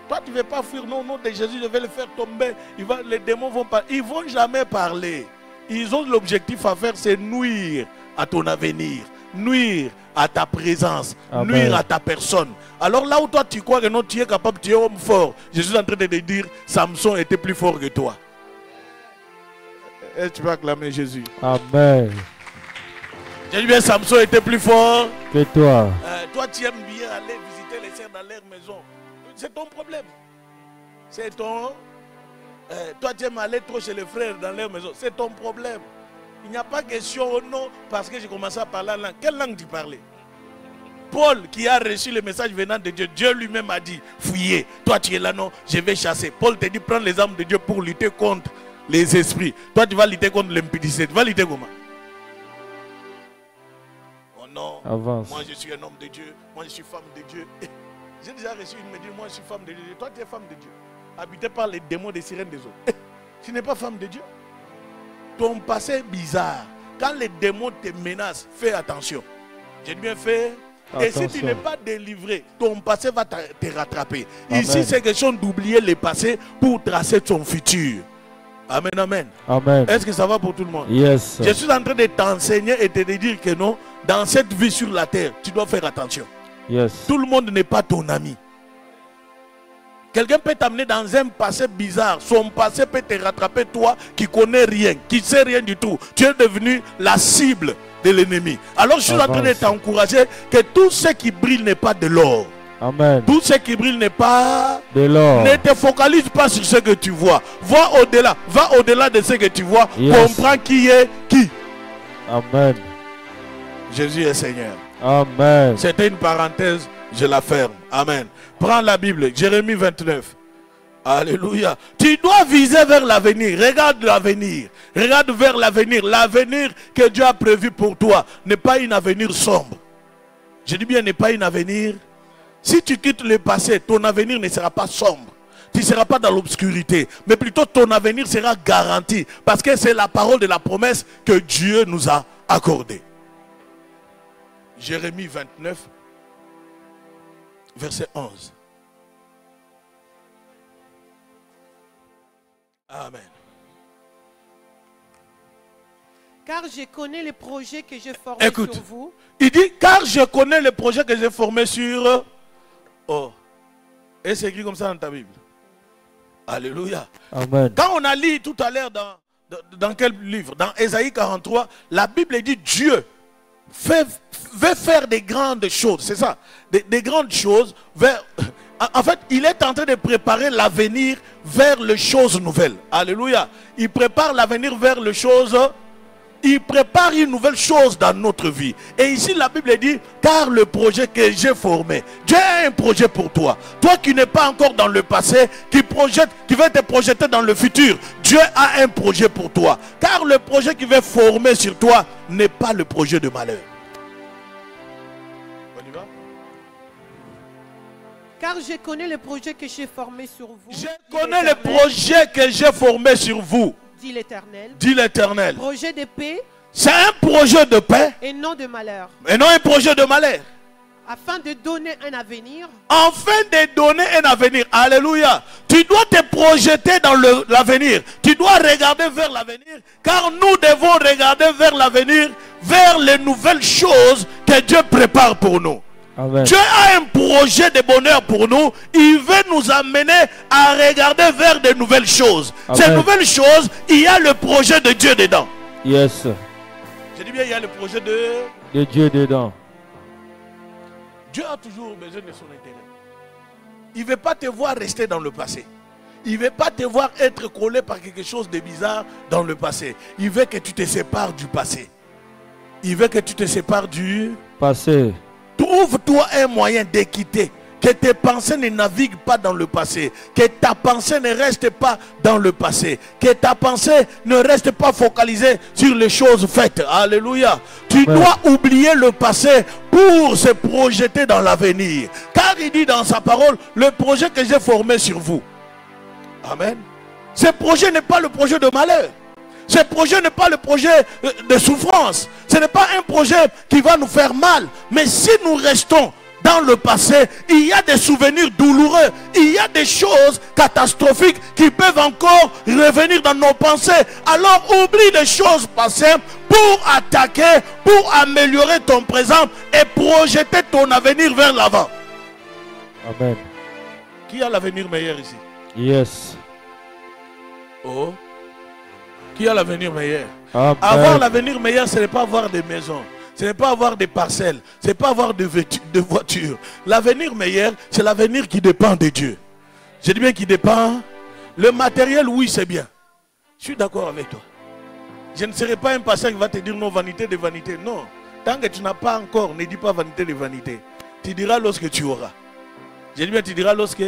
S1: Toi, tu ne veux pas fuir. Non, au nom de Jésus, je vais le faire tomber. Les démons vont pas. Ils ne vont jamais parler. Ils ont l'objectif à faire, c'est nuire à ton avenir. Nuire à ta présence, nuire à ta personne. Alors là où toi tu crois que non, tu es capable, tu es homme fort. Je suis en train de te dire, Samson était plus fort que toi. Et tu vas acclamer Jésus. Amen. J'ai dit bien, Samson était plus fort que toi. Toi tu aimes bien aller visiter les sœurs dans leur maison. C'est ton problème. C'est ton... toi tu aimes aller trop chez les frères dans leur maison. C'est ton problème. Il n'y a pas question au nom parce que j'ai commencé à parler en langue. Quelle langue tu parlais? Paul qui a reçu le message venant de Dieu, Dieu lui-même a dit, fouillez. Toi tu es là, non, je vais chasser. Paul te dit, prends les armes de Dieu pour lutter contre les esprits. Toi tu vas lutter contre l'impudicité. Tu vas lutter comment? Oh non, avance. Moi je suis un homme de Dieu, moi je suis femme de Dieu. J'ai déjà reçu une me dit, moi je suis femme de Dieu. Toi tu es femme de Dieu, habité par les démons des sirènes des eaux. Tu n'es pas femme de Dieu. Ton passé est bizarre. Quand les démons te menacent, fais attention. J'ai bien fait. Attention. Et si tu n'es pas délivré, ton passé va te rattraper. Amen. Ici, c'est question d'oublier le passé pour tracer ton futur. Amen, amen. Amen. Est-ce que ça va pour tout le monde? Yes. Je suis en train de t'enseigner et de te dire que non, dans cette vie sur la terre, tu dois faire attention. Yes. Tout le monde n'est pas ton ami. Quelqu'un peut t'amener dans un passé bizarre. Son passé peut te rattraper, toi qui connais rien, qui ne sais rien du tout. Tu es devenu la cible de l'ennemi. Alors je suis en train de
S2: Avance.
S1: t'encourager que tout ce qui brille n'est pas de l'or.
S2: Amen.
S1: Tout ce qui brille n'est pas
S2: De l'or.
S1: Ne te focalise pas sur ce que tu vois. Va au-delà. Va au-delà de ce que tu vois.
S2: Yes.
S1: Comprends qui est qui.
S2: Amen.
S1: Jésus est Seigneur.
S2: Amen.
S1: C'était une parenthèse. Je la ferme. Amen. Prends la Bible. Jérémie 29. Alléluia. Tu dois viser vers l'avenir. Regarde l'avenir. Regarde vers l'avenir. L'avenir que Dieu a prévu pour toi n'est pas un avenir sombre. Je dis bien n'est pas un avenir. Si tu quittes le passé, ton avenir ne sera pas sombre. Tu ne seras pas dans l'obscurité. Mais plutôt ton avenir sera garanti. Parce que c'est la parole de la promesse que Dieu nous a accordée. Jérémie 29, verset 11. Amen.
S4: Car je connais les projets que j'ai formés
S1: Écoute,
S4: sur vous.
S1: il dit, car je connais le projet que j'ai formé sur... Oh. Et c'est écrit comme ça dans ta Bible. Alléluia.
S2: Amen.
S1: Quand on a lu tout à l'heure dans quel livre? Dans Ésaïe 43, la Bible dit Dieu veut faire des grandes choses. C'est ça. Des grandes choses. En fait, il est en train de préparer l'avenir vers les choses nouvelles. Alléluia. Il prépare l'avenir vers les choses. Il prépare une nouvelle chose dans notre vie. Et ici, la Bible dit, car le projet que j'ai formé, Dieu a un projet pour toi. Toi qui n'es pas encore dans le passé, qui veut te projeter dans le futur, Dieu a un projet pour toi. Car le projet qu'il veut former sur toi n'est pas le projet de malheur. On y va?
S4: Car je connais les projets que j'ai formés sur vous.
S1: Je
S4: dit
S1: connais le
S4: l'Éternel,
S1: projet que j'ai formé sur vous,
S4: dit l'Éternel.
S1: dit l'Éternel.
S4: Projet de paix
S1: C'est un projet de paix
S4: et non de malheur.
S1: et non un projet de malheur.
S4: Afin de donner un avenir
S1: Afin de donner un avenir. Alléluia. Tu dois te projeter dans l'avenir. Tu dois regarder vers l'avenir. Car nous devons regarder vers l'avenir, vers les nouvelles choses que Dieu prépare pour nous.
S2: Amen.
S1: Dieu a un projet de bonheur pour nous. Il veut nous amener à regarder vers de nouvelles choses.
S2: Amen.
S1: Ces nouvelles choses, il y a le projet de Dieu dedans.
S2: Yes.
S1: Je dis bien, il y a le projet de...
S2: De Dieu dedans.
S1: Dieu a toujours besoin de son intérêt. Il ne veut pas te voir rester dans le passé. Il ne veut pas te voir être collé par quelque chose de bizarre dans le passé. Il veut que tu te sépares du passé. Il veut que tu te sépares du...
S2: Passé.
S1: Trouve-toi un moyen de quitter. Que tes pensées ne naviguent pas dans le passé. Que ta pensée ne reste pas dans le passé. Que ta pensée ne reste pas focalisée sur les choses faites. Alléluia. Tu
S2: Amen.
S1: dois oublier le passé pour se projeter dans l'avenir. Car il dit dans sa parole, le projet que j'ai formé sur vous. Amen. Ce projet n'est pas le projet de malheur. Ce projet n'est pas le projet de souffrance. Ce n'est pas un projet qui va nous faire mal. Mais si nous restons dans le passé, il y a des souvenirs douloureux. Il y a des choses catastrophiques qui peuvent encore revenir dans nos pensées. Alors oublie les choses passées pour attaquer, pour améliorer ton présent et projeter ton avenir vers l'avant.
S2: Amen.
S1: Qui a l'avenir meilleur ici?
S2: Yes.
S1: Oh. Qui a l'avenir meilleur?
S2: Amen.
S1: Avoir l'avenir meilleur, ce n'est pas avoir des maisons. Ce n'est pas avoir des parcelles. Ce n'est pas avoir de voitures. L'avenir meilleur, c'est l'avenir qui dépend de Dieu. Je dis bien qui dépend. Le matériel, oui, c'est bien. Je suis d'accord avec toi. Je ne serai pas un pasteur qui va te dire non, vanité de vanité. Non. Tant que tu n'as pas encore, ne dis pas vanité de vanité. Tu diras lorsque tu auras. Je dis bien, tu diras lorsque...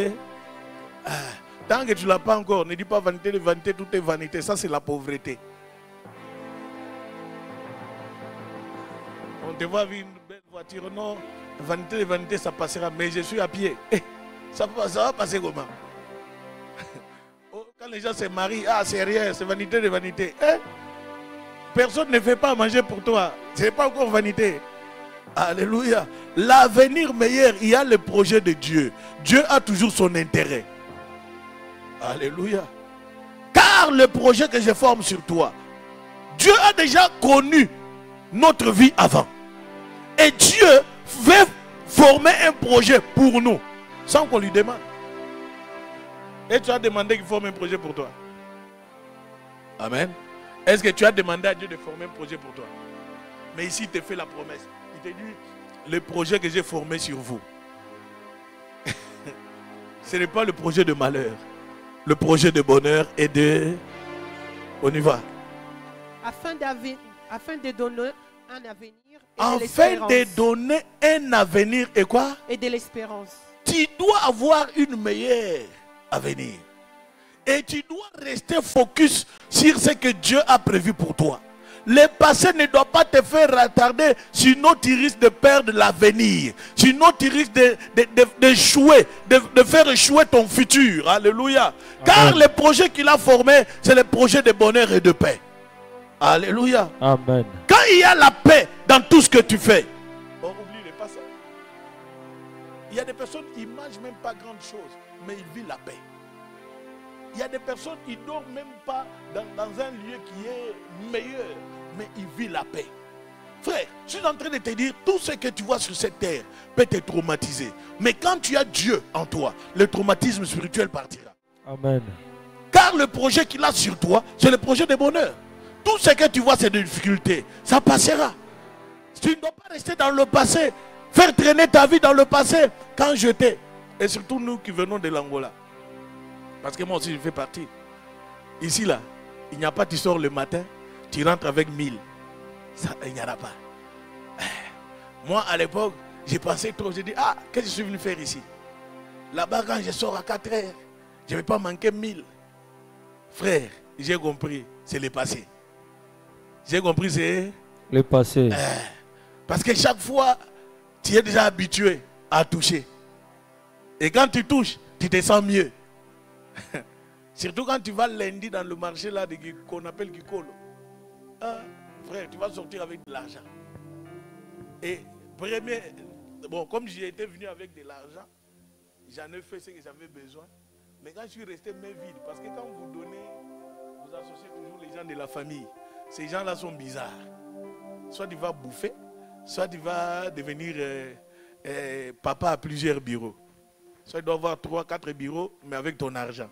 S1: tant que tu ne l'as pas encore, ne dis pas vanité de vanité, tout est vanité. Ça, c'est la pauvreté. On te voit avec une belle voiture, non, vanité de vanité, ça passera, mais je suis à pied. Ça va passer comment? Quand les gens se marient, ah, c'est rien, c'est vanité de vanité. Personne ne fait pas manger pour toi, ce n'est pas encore vanité. Alléluia. L'avenir meilleur, il y a le projet de Dieu. Dieu a toujours son intérêt. Alléluia. Car le projet que je forme sur toi, Dieu a déjà connu notre vie avant. Et Dieu veut former un projet pour nous, sans qu'on lui demande. Et tu as demandé qu'il forme un projet pour toi. Amen. Est-ce que tu as demandé à Dieu de former un projet pour toi? Mais ici, il te fait la promesse. Il te dit, le projet que j'ai formé sur vous, ce n'est pas le projet de malheur. Le projet de bonheur et de... On y va.
S4: Afin de donner un avenir et de
S1: Afin
S4: l'espérance.
S1: de donner un avenir et quoi?
S4: Et de l'espérance.
S1: Tu dois avoir une meilleure avenir. Et tu dois rester focus sur ce que Dieu a prévu pour toi. Le passé ne doit pas te faire retarder, sinon tu risques de perdre l'avenir. Sinon tu risques d'échouer, de faire échouer ton futur. Alléluia. Car
S2: Amen.
S1: le projet qu'il a formé, c'est le projet de bonheur et de paix. Alléluia.
S2: Amen.
S1: Quand il y a la paix dans tout ce que tu fais, on oublie le passé. Il y a des personnes qui ne mangent même pas grande chose, mais ils vivent la paix. Il y a des personnes qui ne dorment même pas dans un lieu qui est meilleur, mais ils vivent la paix. Frère, je suis en train de te dire, tout ce que tu vois sur cette terre peut te traumatiser. Mais quand tu as Dieu en toi, le traumatisme spirituel partira.
S2: Amen.
S1: Car le projet qu'il a sur toi, c'est le projet de bonheur. Tout ce que tu vois, c'est des difficultés. Ça passera. Tu ne dois pas rester dans le passé. Faire traîner ta vie dans le passé. Quand j'étais, et surtout nous qui venons de l'Angola. Parce que moi aussi, je fais partie. Ici, là, il n'y a pas, tu sors le matin, tu rentres avec 1000. Ça, il n'y en a pas. Moi, à l'époque, j'ai pensé trop. J'ai dit, ah, qu'est-ce que je suis venu faire ici? Là-bas, quand je sors à 4 heures, je ne vais pas manquer 1000. Frère, j'ai compris, c'est le passé. J'ai compris, c'est
S2: Le passé.
S1: parce que chaque fois, tu es déjà habitué à toucher. Et quand tu touches, tu te sens mieux. Surtout quand tu vas lundi dans le marché là qu'on appelle Kikolo. Ah, frère, tu vas sortir avec de l'argent. Et premier, bon, comme j'y étais venu avec de l'argent, j'en ai fait ce que j'avais besoin. Mais quand je suis resté main vide, parce que quand vous donnez, vous associez toujours les gens de la famille. Ces gens-là sont bizarres. Soit tu vas bouffer, soit tu vas devenir papa à plusieurs bureaux. Soit tu dois avoir 3, 4 bureaux, mais avec ton argent.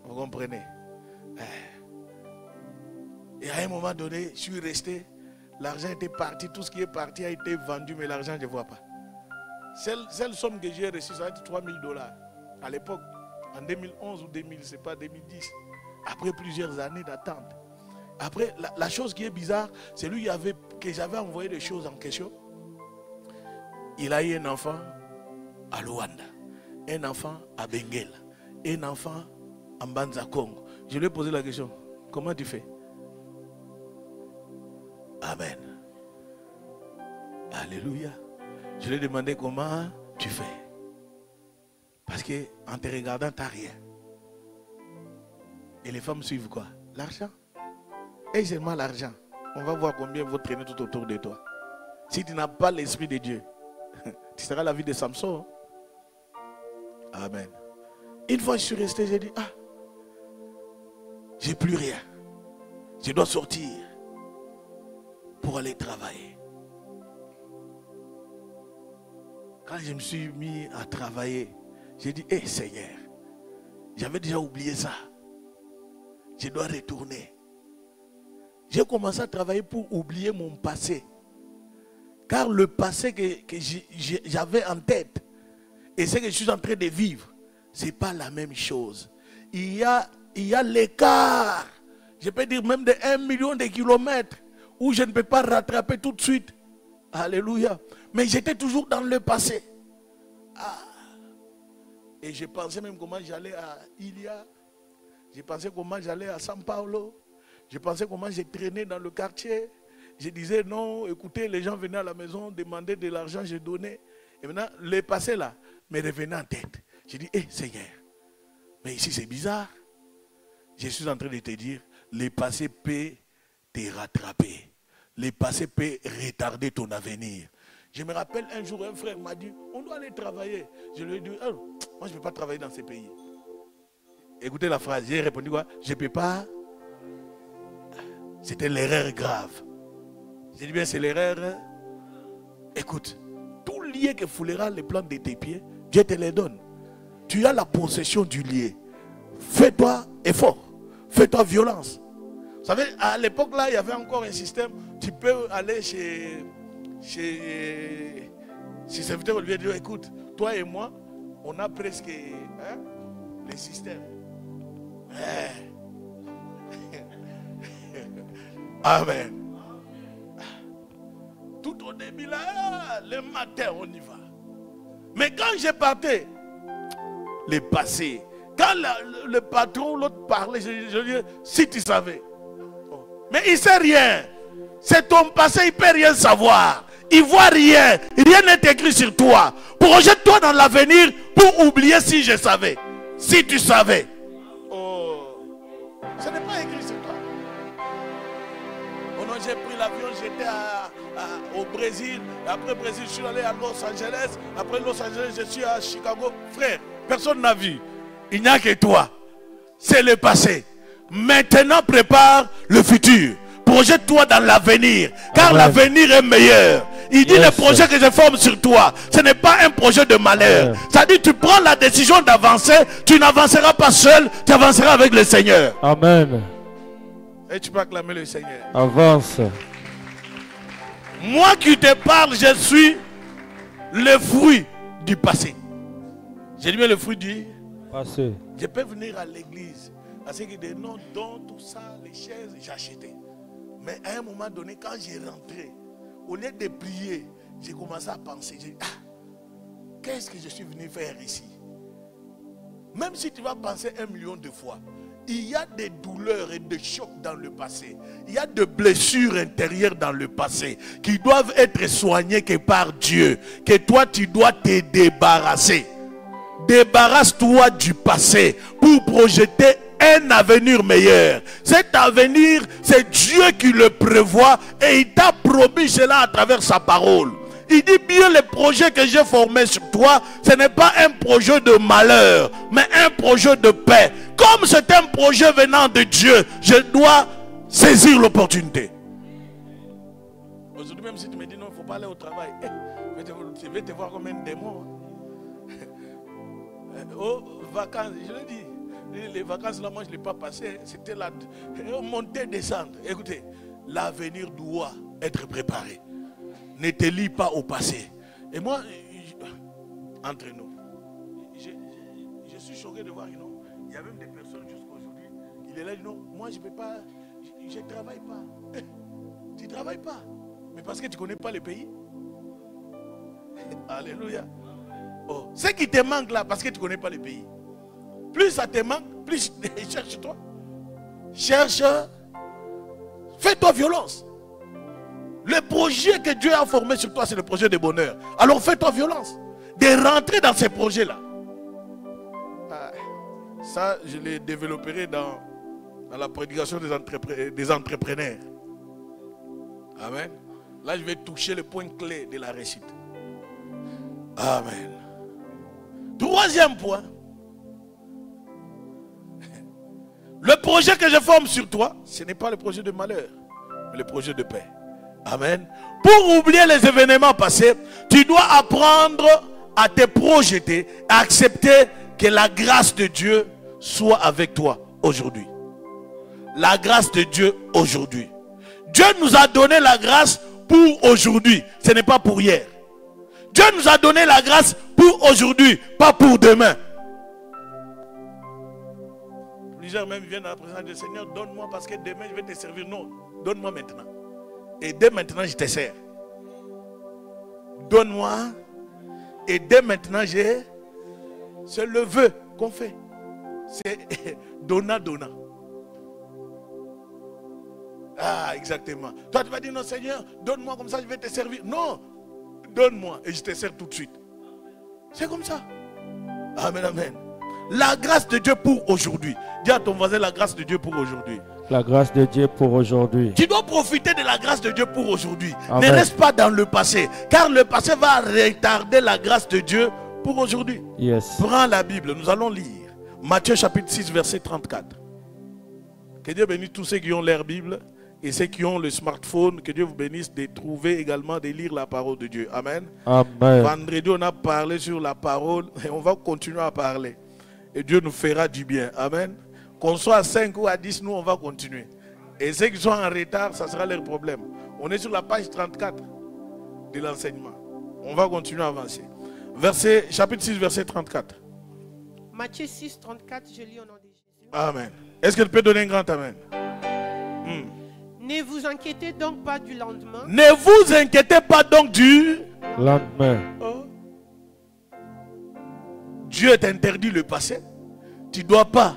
S1: Vous comprenez? Et à un moment donné, je suis resté. L'argent était parti, tout ce qui est parti a été vendu, mais l'argent, je ne vois pas. Celle somme que j'ai reçue, ça va être $3000. À l'époque, en 2011 ou 2000, c'est pas 2010. Après plusieurs années d'attente. Après, la chose qui est bizarre, c'est lui que j'avais envoyé des choses en question. Il a eu un enfant à Luanda, un enfant à Benguela, un enfant en Banza Congo. Je lui ai posé la question, comment tu fais? Amen. Alléluia. Je lui ai demandé comment tu fais. Parce qu'en te regardant, tu n'as rien. Et les femmes suivent quoi? L'argent. Et seulement l'argent. On va voir combien vous traînez tout autour de toi. Si tu n'as pas l'esprit de Dieu, tu seras la vie de Samson. Amen. Une fois je suis resté, j'ai dit, ah, j'ai plus rien. Je dois sortir pour aller travailler. Quand je me suis mis à travailler, j'ai dit, hé Seigneur, j'avais déjà oublié ça. Je dois retourner. J'ai commencé à travailler pour oublier mon passé. Car le passé que j'avais en tête et ce que je suis en train de vivre, ce n'est pas la même chose. Il y a l'écart, je peux dire même de 1 million de kilomètres, où je ne peux pas rattraper tout de suite. Alléluia. Mais j'étais toujours dans le passé. Ah. Et je pensais même comment j'allais à Ilia. Je pensais comment j'allais à São Paulo. Je pensais comment j'ai traîné dans le quartier. Je disais non, écoutez, les gens venaient à la maison, demandaient de l'argent, j'ai donné. Et maintenant, le passé là me revenait en tête. J'ai dit, hé Seigneur, mais ici c'est bizarre. Je suis en train de te dire, le passé peut te rattraper. Le passé peut retarder ton avenir. Je me rappelle un jour, un frère m'a dit, on doit aller travailler. Je lui ai dit, oh, moi je ne peux pas travailler dans ces pays. Écoutez la phrase, j'ai répondu quoi? Je ne peux pas. C'était l'erreur grave. J'ai dit bien, c'est l'erreur. Écoute, tout lieu que foulera les plans de tes pieds, Dieu te les donne. Tu as la possession du lieu. Fais-toi effort. Fais-toi violence. Vous savez, à l'époque là, il y avait encore un système. Tu peux aller chez serviteur, lui dire, écoute, toi et moi, on a presque les systèmes. Amen. Tout au début là, le matin, on y va. Mais quand j'ai parté, les passés, quand le patron, l'autre parlait, je dis, si tu savais. Mais il ne sait rien. C'est ton passé, il ne peut rien savoir. Il ne voit rien. Rien n'est écrit sur toi. Projette-toi dans l'avenir pour oublier si je savais. Si tu savais. Oh. Ce n'est pas écrit sur toi. Oh non, j'ai pris l'avion, j'étais au Brésil. Après Brésil, je suis allé à Los Angeles. Après Los Angeles, je suis à Chicago. Frère, personne n'a vu. Il n'y a que toi. C'est le passé. Maintenant, prépare le futur. Projette-toi dans l'avenir. Car l'avenir est meilleur. Il dit, le projet que je forme sur toi, ce n'est pas un projet de malheur. C'est-à-dire, tu prends la décision d'avancer. Tu n'avanceras pas seul. Tu avanceras avec le Seigneur.
S2: Amen.
S1: Et tu peux acclamer le Seigneur.
S2: Avance.
S1: Moi qui te parle, je suis le fruit du passé. J'ai dit, mais le fruit du
S2: passé.
S1: Je peux venir à l'église. À ce qui dit, non, donc tout ça, les chaises, j'ai acheté. Mais à un moment donné, quand j'ai rentré, au lieu de prier, j'ai commencé à penser. J'ai dit, qu'est-ce que je suis venu faire ici? Même si tu vas penser 1 million de fois, il y a des douleurs et des chocs dans le passé. Il y a des blessures intérieures dans le passé qui doivent être soignées que par Dieu. Que toi, tu dois te débarrasser. Débarrasse-toi du passé pour projeter un avenir meilleur. Cet avenir, c'est Dieu qui le prévoit et il t'a promis cela à travers sa parole. Il dit bien, le projet que j'ai formé sur toi, ce n'est pas un projet de malheur, mais un projet de paix. Comme c'est un projet venant de Dieu, je dois saisir l'opportunité. Aujourd'hui, même si tu me dis non, il ne faut pas aller au travail, je vais te voir comme un démon. Aux vacances, je l'ai dit. Les vacances là, moi je ne l'ai pas passé. C'était là, monter, descendre. Écoutez, l'avenir doit être préparé. Ne te lie pas au passé. Et moi, entre nous, je suis choqué de voir, il y a même des personnes jusqu'à aujourd'hui, il est là, non, moi je ne peux pas, je ne travaille pas. Tu ne travailles pas. Mais parce que tu ne connais pas le pays. Alléluia. Oh. Ce qui te manque là, parce que tu ne connais pas le pays. Plus ça te manque, plus cherche-toi. Cherche. Fais-toi violence. Le projet que Dieu a formé sur toi, c'est le projet de bonheur. Alors fais-toi violence. De rentrer dans ces projets-là. Ça, je les développerai dans la prédication des entrepreneurs. Amen. Là, je vais toucher le point clé de la réussite. Amen. Troisième point. Le projet que je forme sur toi, ce n'est pas le projet de malheur, mais le projet de paix. Amen. Pour oublier les événements passés, tu dois apprendre à te projeter, à accepter que la grâce de Dieu soit avec toi aujourd'hui. La grâce de Dieu aujourd'hui. Dieu nous a donné la grâce pour aujourd'hui. Ce n'est pas pour hier. Dieu nous a donné la grâce pour aujourd'hui, pas pour demain. Plusieurs même viennent à la présence du Seigneur, donne-moi parce que demain je vais te servir. Non, donne-moi maintenant. Et dès maintenant je te sers. Donne-moi. Et dès maintenant c'est le vœu qu'on fait. C'est donna. Ah, exactement. Toi tu vas dire non Seigneur, donne-moi comme ça je vais te servir. Non, donne-moi et je te sers tout de suite. C'est comme ça. Amen, amen. La grâce de Dieu pour aujourd'hui. Dis à ton voisin la grâce de Dieu pour aujourd'hui.
S2: La grâce de Dieu pour aujourd'hui.
S1: Tu dois profiter de la grâce de Dieu pour aujourd'hui.
S2: Amen.
S1: Ne reste pas dans le passé. Car le passé va retarder la grâce de Dieu pour aujourd'hui.
S2: Yes.
S1: Prends la Bible. Nous allons lire. Matthieu chapitre 6 verset 34. Que Dieu bénisse tous ceux qui ont leur Bible. Et ceux qui ont le smartphone, que Dieu vous bénisse de trouver également, de lire la parole de Dieu. Amen.
S2: Amen.
S1: Vendredi, on a parlé sur la parole et on va continuer à parler. Et Dieu nous fera du bien. Amen. Qu'on soit à 5 ou à 10, nous, on va continuer. Et ceux qui sont en retard, ça sera leur problème. On est sur la page 34 de l'enseignement. On va continuer à avancer. Chapitre 6, verset 34.
S4: Matthieu 6, 34, je lis au nom de Jésus.
S1: Amen. Est-ce qu'elle peut donner un grand amen?
S4: Ne vous inquiétez donc pas du lendemain.
S1: Ne vous inquiétez pas donc du
S2: lendemain.
S1: Oh. Dieu t'interdit le passé. Tu ne dois pas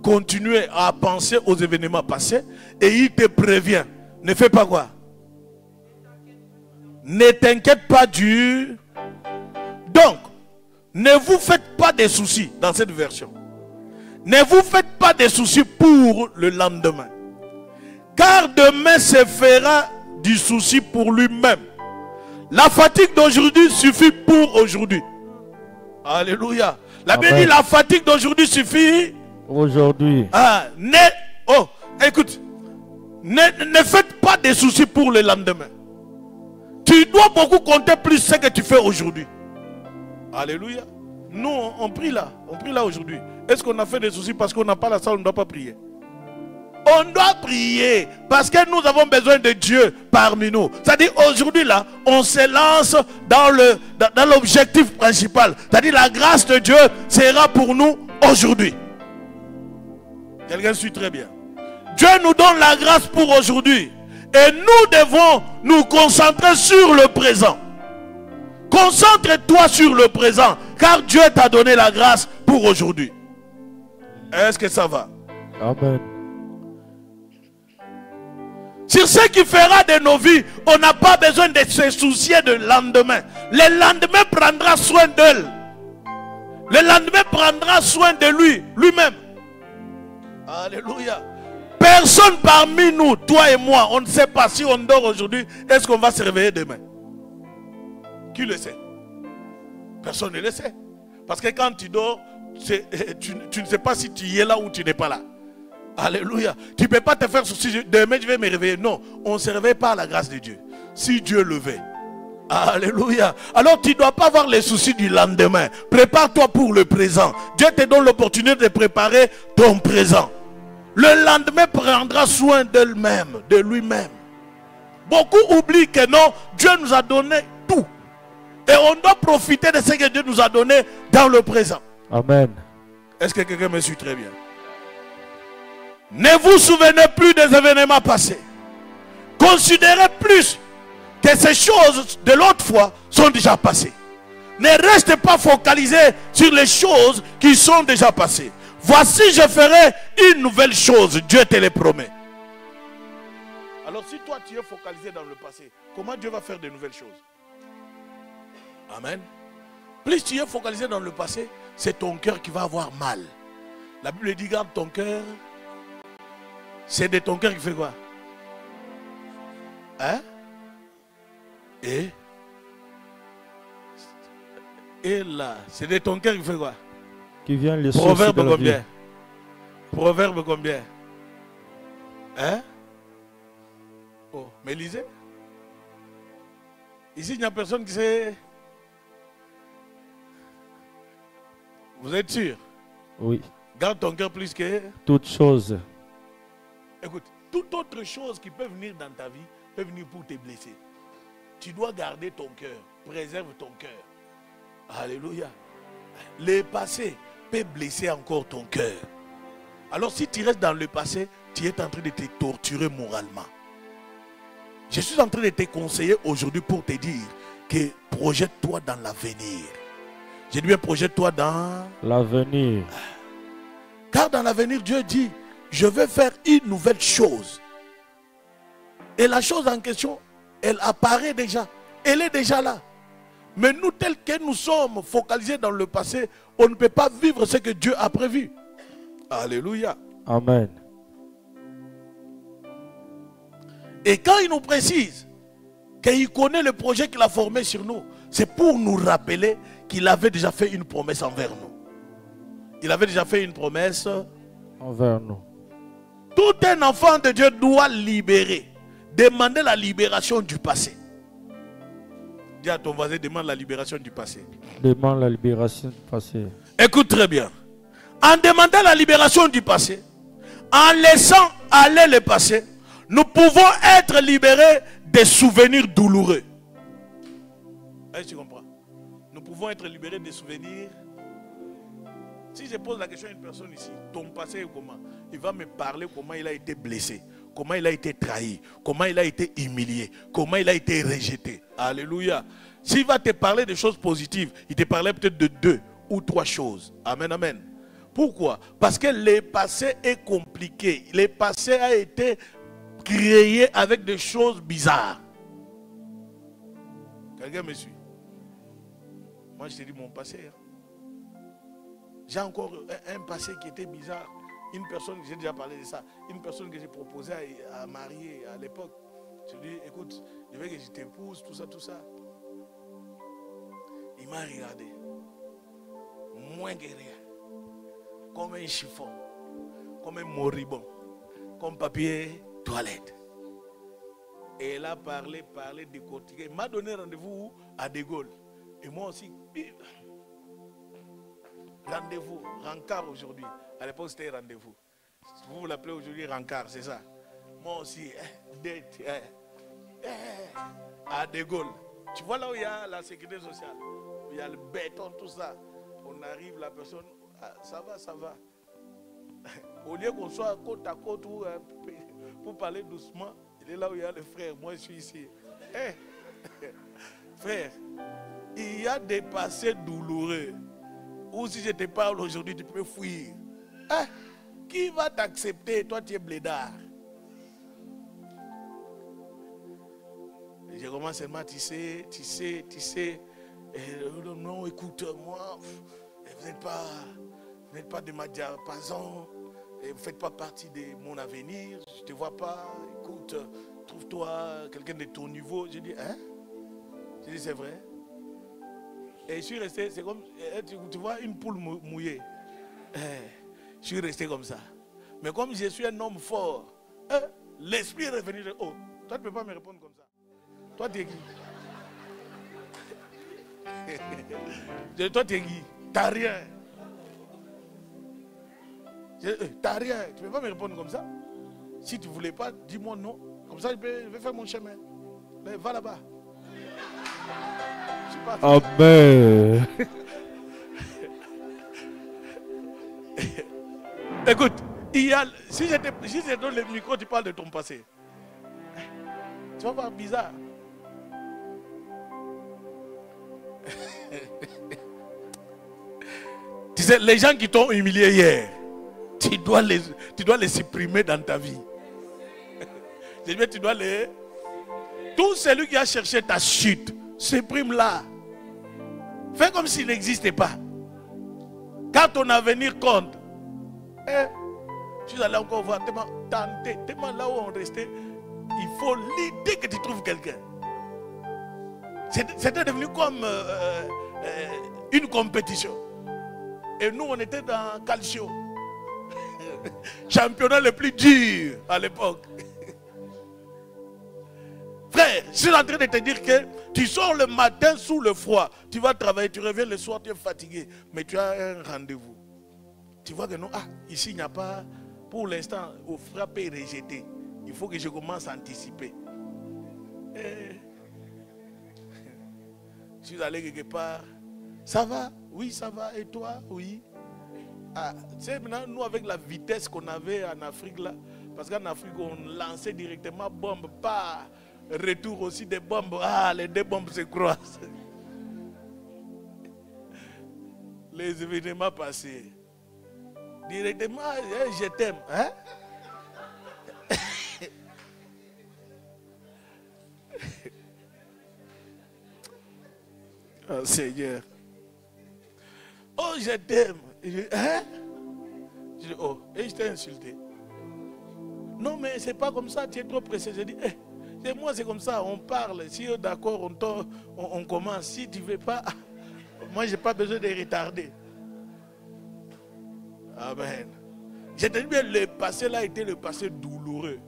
S1: continuer à penser aux événements passés. Et il te prévient. Ne fais pas quoi? Ne t'inquiète pas du... Donc, ne vous faites pas des soucis dans cette version. Ne vous faites pas des soucis pour le lendemain. Car demain se fera du souci pour lui-même. La fatigue d'aujourd'hui suffit pour aujourd'hui. Alléluia. La Bible dit la fatigue d'aujourd'hui suffit.
S2: Aujourd'hui.
S1: Écoute. Ne faites pas des soucis pour le lendemain. Tu dois beaucoup compter plus ce que tu fais aujourd'hui. Alléluia. Nous, on prie là. On prie là aujourd'hui. Est-ce qu'on a fait des soucis parce qu'on n'a pas la salle, on ne doit pas prier? On doit prier parce que nous avons besoin de Dieu parmi nous. C'est-à-dire aujourd'hui là, on se lance dans l'objectif principal. C'est-à-dire la grâce de Dieu sera pour nous aujourd'hui. Quelqu'un suit très bien. Dieu nous donne la grâce pour aujourd'hui. Et nous devons nous concentrer sur le présent. Concentre-toi sur le présent. Car Dieu t'a donné la grâce pour aujourd'hui. Est-ce que ça va?
S2: Amen.
S1: Sur ce qui fera de nos vies, on n'a pas besoin de se soucier du lendemain. Le lendemain prendra soin d'elle. Le lendemain prendra soin de lui-même. Alléluia. Personne parmi nous, toi et moi, on ne sait pas si on dort aujourd'hui, est-ce qu'on va se réveiller demain? Qui le sait? Personne ne le sait. Parce que quand tu dors, tu ne sais pas si tu y es là ou tu n'es pas là. Alléluia. Tu ne peux pas te faire souci. Demain je vais me réveiller. Non, on ne se réveille pas à la grâce de Dieu. Si Dieu le veut. Alléluia. Alors tu ne dois pas avoir les soucis du lendemain. Prépare-toi pour le présent. Dieu te donne l'opportunité de préparer ton présent. Le lendemain prendra soin d'elle-même, de lui-même. Beaucoup oublient que non, Dieu nous a donné tout. Et on doit profiter de ce que Dieu nous a donné dans le présent.
S2: Amen.
S1: Est-ce que quelqu'un me suit très bien? Ne vous souvenez plus des événements passés. Considérez plus que ces choses de l'autre fois sont déjà passées. Ne restez pas focalisé sur les choses qui sont déjà passées. Voici, je ferai une nouvelle chose. Dieu te le promet. Alors si toi tu es focalisé dans le passé, comment Dieu va faire de nouvelles choses? Amen. Plus tu es focalisé dans le passé, c'est ton cœur qui va avoir mal. La Bible dit, garde ton cœur. C'est de ton cœur qui fait quoi? Hein? Et là, c'est de ton cœur qui fait quoi?
S2: Qui vient les
S1: Proverbe combien? Proverbe combien? Hein? Oh, mais lisez. Ici, il n'y a personne qui sait. Vous êtes sûr?
S2: Oui.
S1: Garde ton cœur plus que
S2: toutes choses.
S1: Écoute, toute autre chose qui peut venir dans ta vie peut venir pour te blesser. Tu dois garder ton cœur. Préserve ton cœur. Alléluia. Le passé peut blesser encore ton cœur. Alors si tu restes dans le passé, tu es en train de te torturer moralement. Je suis en train de te conseiller aujourd'hui pour te dire que projette-toi dans l'avenir. J'ai dit bien projette-toi dans
S2: l'avenir.
S1: Car dans l'avenir, Dieu dit, je vais faire une nouvelle chose. Et la chose en question, elle apparaît déjà. Elle est déjà là. Mais nous, tels que nous sommes focalisés dans le passé, on ne peut pas vivre ce que Dieu a prévu. Alléluia.
S2: Amen.
S1: Et quand il nous précise qu'il connaît le projet qu'il a formé sur nous, c'est pour nous rappeler qu'il avait déjà fait une promesse envers nous. Il avait déjà fait une promesse
S2: envers nous.
S1: Tout un enfant de Dieu doit libérer. Demander la libération du passé. Dis à ton voisin, demande la libération du passé.
S2: Demande la libération du passé.
S1: Écoute très bien. En demandant la libération du passé, En laissant aller le passé, nous pouvons être libérés des souvenirs douloureux. Est-ce que tu comprends? Nous pouvons être libérés des souvenirs. Si je pose la question à une personne ici, ton passé est comment? Il va me parler comment il a été blessé, comment il a été trahi, comment il a été humilié, comment il a été rejeté. Alléluia. S'il va te parler de choses positives, il te parlait peut-être de 2 ou 3 choses. Amen, amen. Pourquoi? Parce que le passé est compliqué. Le passé a été créé avec des choses bizarres. Quelqu'un me suit? Moi, je te dis mon passé. J'ai encore un passé qui était bizarre. Une personne, j'ai déjà parlé de ça, une personne que j'ai proposé à marier à l'époque. Je lui ai dit, écoute, je veux que je t'épouse, tout ça, tout ça. Il m'a regardé. Moins que rien. Comme un chiffon. Comme un moribond. Comme papier toilette. Et elle a parlé, décortiqué. Il m'a donné rendez-vous à De Gaulle. Et moi aussi, rendez-vous, rencard aujourd'hui. À l'époque, c'était rendez-vous. Vous l'appelez aujourd'hui rencard, c'est ça. Moi aussi, date, à De Gaulle. Tu vois là où il y a la sécurité sociale, où il y a le béton, tout ça. On arrive, la personne, ah, ça va, ça va. Au lieu qu'on soit côte à côte pour parler doucement, il est là où il y a le frère. Moi, je suis ici. Frère, il y a des passés douloureux. Ou si je te parle aujourd'hui, tu peux fuir. Qui va t'accepter? Toi, tu es blédard. Et je commence seulement, tu sais. Et, non, écoute, moi, vous n'êtes pas de ma diapason. Vous ne faites pas partie de mon avenir. Je ne te vois pas. Écoute, trouve-toi quelqu'un de ton niveau. Je dis, hein? Je dis, c'est vrai. Et je suis resté, c'est comme, tu vois, une poule mouillée. Je suis resté comme ça. Mais comme je suis un homme fort, l'esprit est revenu. Oh, toi, tu ne peux pas me répondre comme ça. Toi, tu es qui? Toi, tu es qui? T'as rien. T'as rien. Tu ne peux pas me répondre comme ça. Si tu ne voulais pas, dis-moi non. Comme ça, je vais faire mon chemin. Mais va là-bas.
S2: Amen.
S1: Écoute, si je te donne le micro, tu parles de ton passé. Tu vas voir bizarre. Tu sais, les gens qui t'ont humilié hier, tu dois les supprimer dans ta vie. Tu dois les... Tout celui qui a cherché ta chute, supprime-la. Fais comme s'il n'existait pas. Quand ton avenir compte, je suis allé encore voir, tellement là où on restait, il faut l'idée que tu trouves quelqu'un. C'était devenu comme une compétition. Et nous, on était dans Calcio. Championnat le plus dur à l'époque. Frère, je suis en train de te dire que tu sors le matin sous le froid, tu vas travailler, tu reviens le soir, tu es fatigué, mais tu as un rendez-vous. Tu vois que non, ici il n'y a pas, pour l'instant, au frappé et rejeté. Il faut que je commence à anticiper. Je suis allé quelque part. Ça va? Oui, ça va. Et toi? Oui. Tu sais, maintenant, nous, avec la vitesse qu'on avait en Afrique, là, parce qu'en Afrique, on lançait directement bombe, pas retour aussi des bombes. Les 2 bombes se croisent. Les événements passés. Directement, je t'aime. Hein? Oh Seigneur. Oh, je t'aime. Hein? Je dis, oh, et je t'ai insulté. Non, mais c'est pas comme ça, tu es trop pressé. Je dis, moi c'est comme ça, on parle. Si d'accord, on commence. Si tu ne veux pas, moi j'ai pas besoin de retarder. Amen. Je te dis bien, le passé là était le passé douloureux.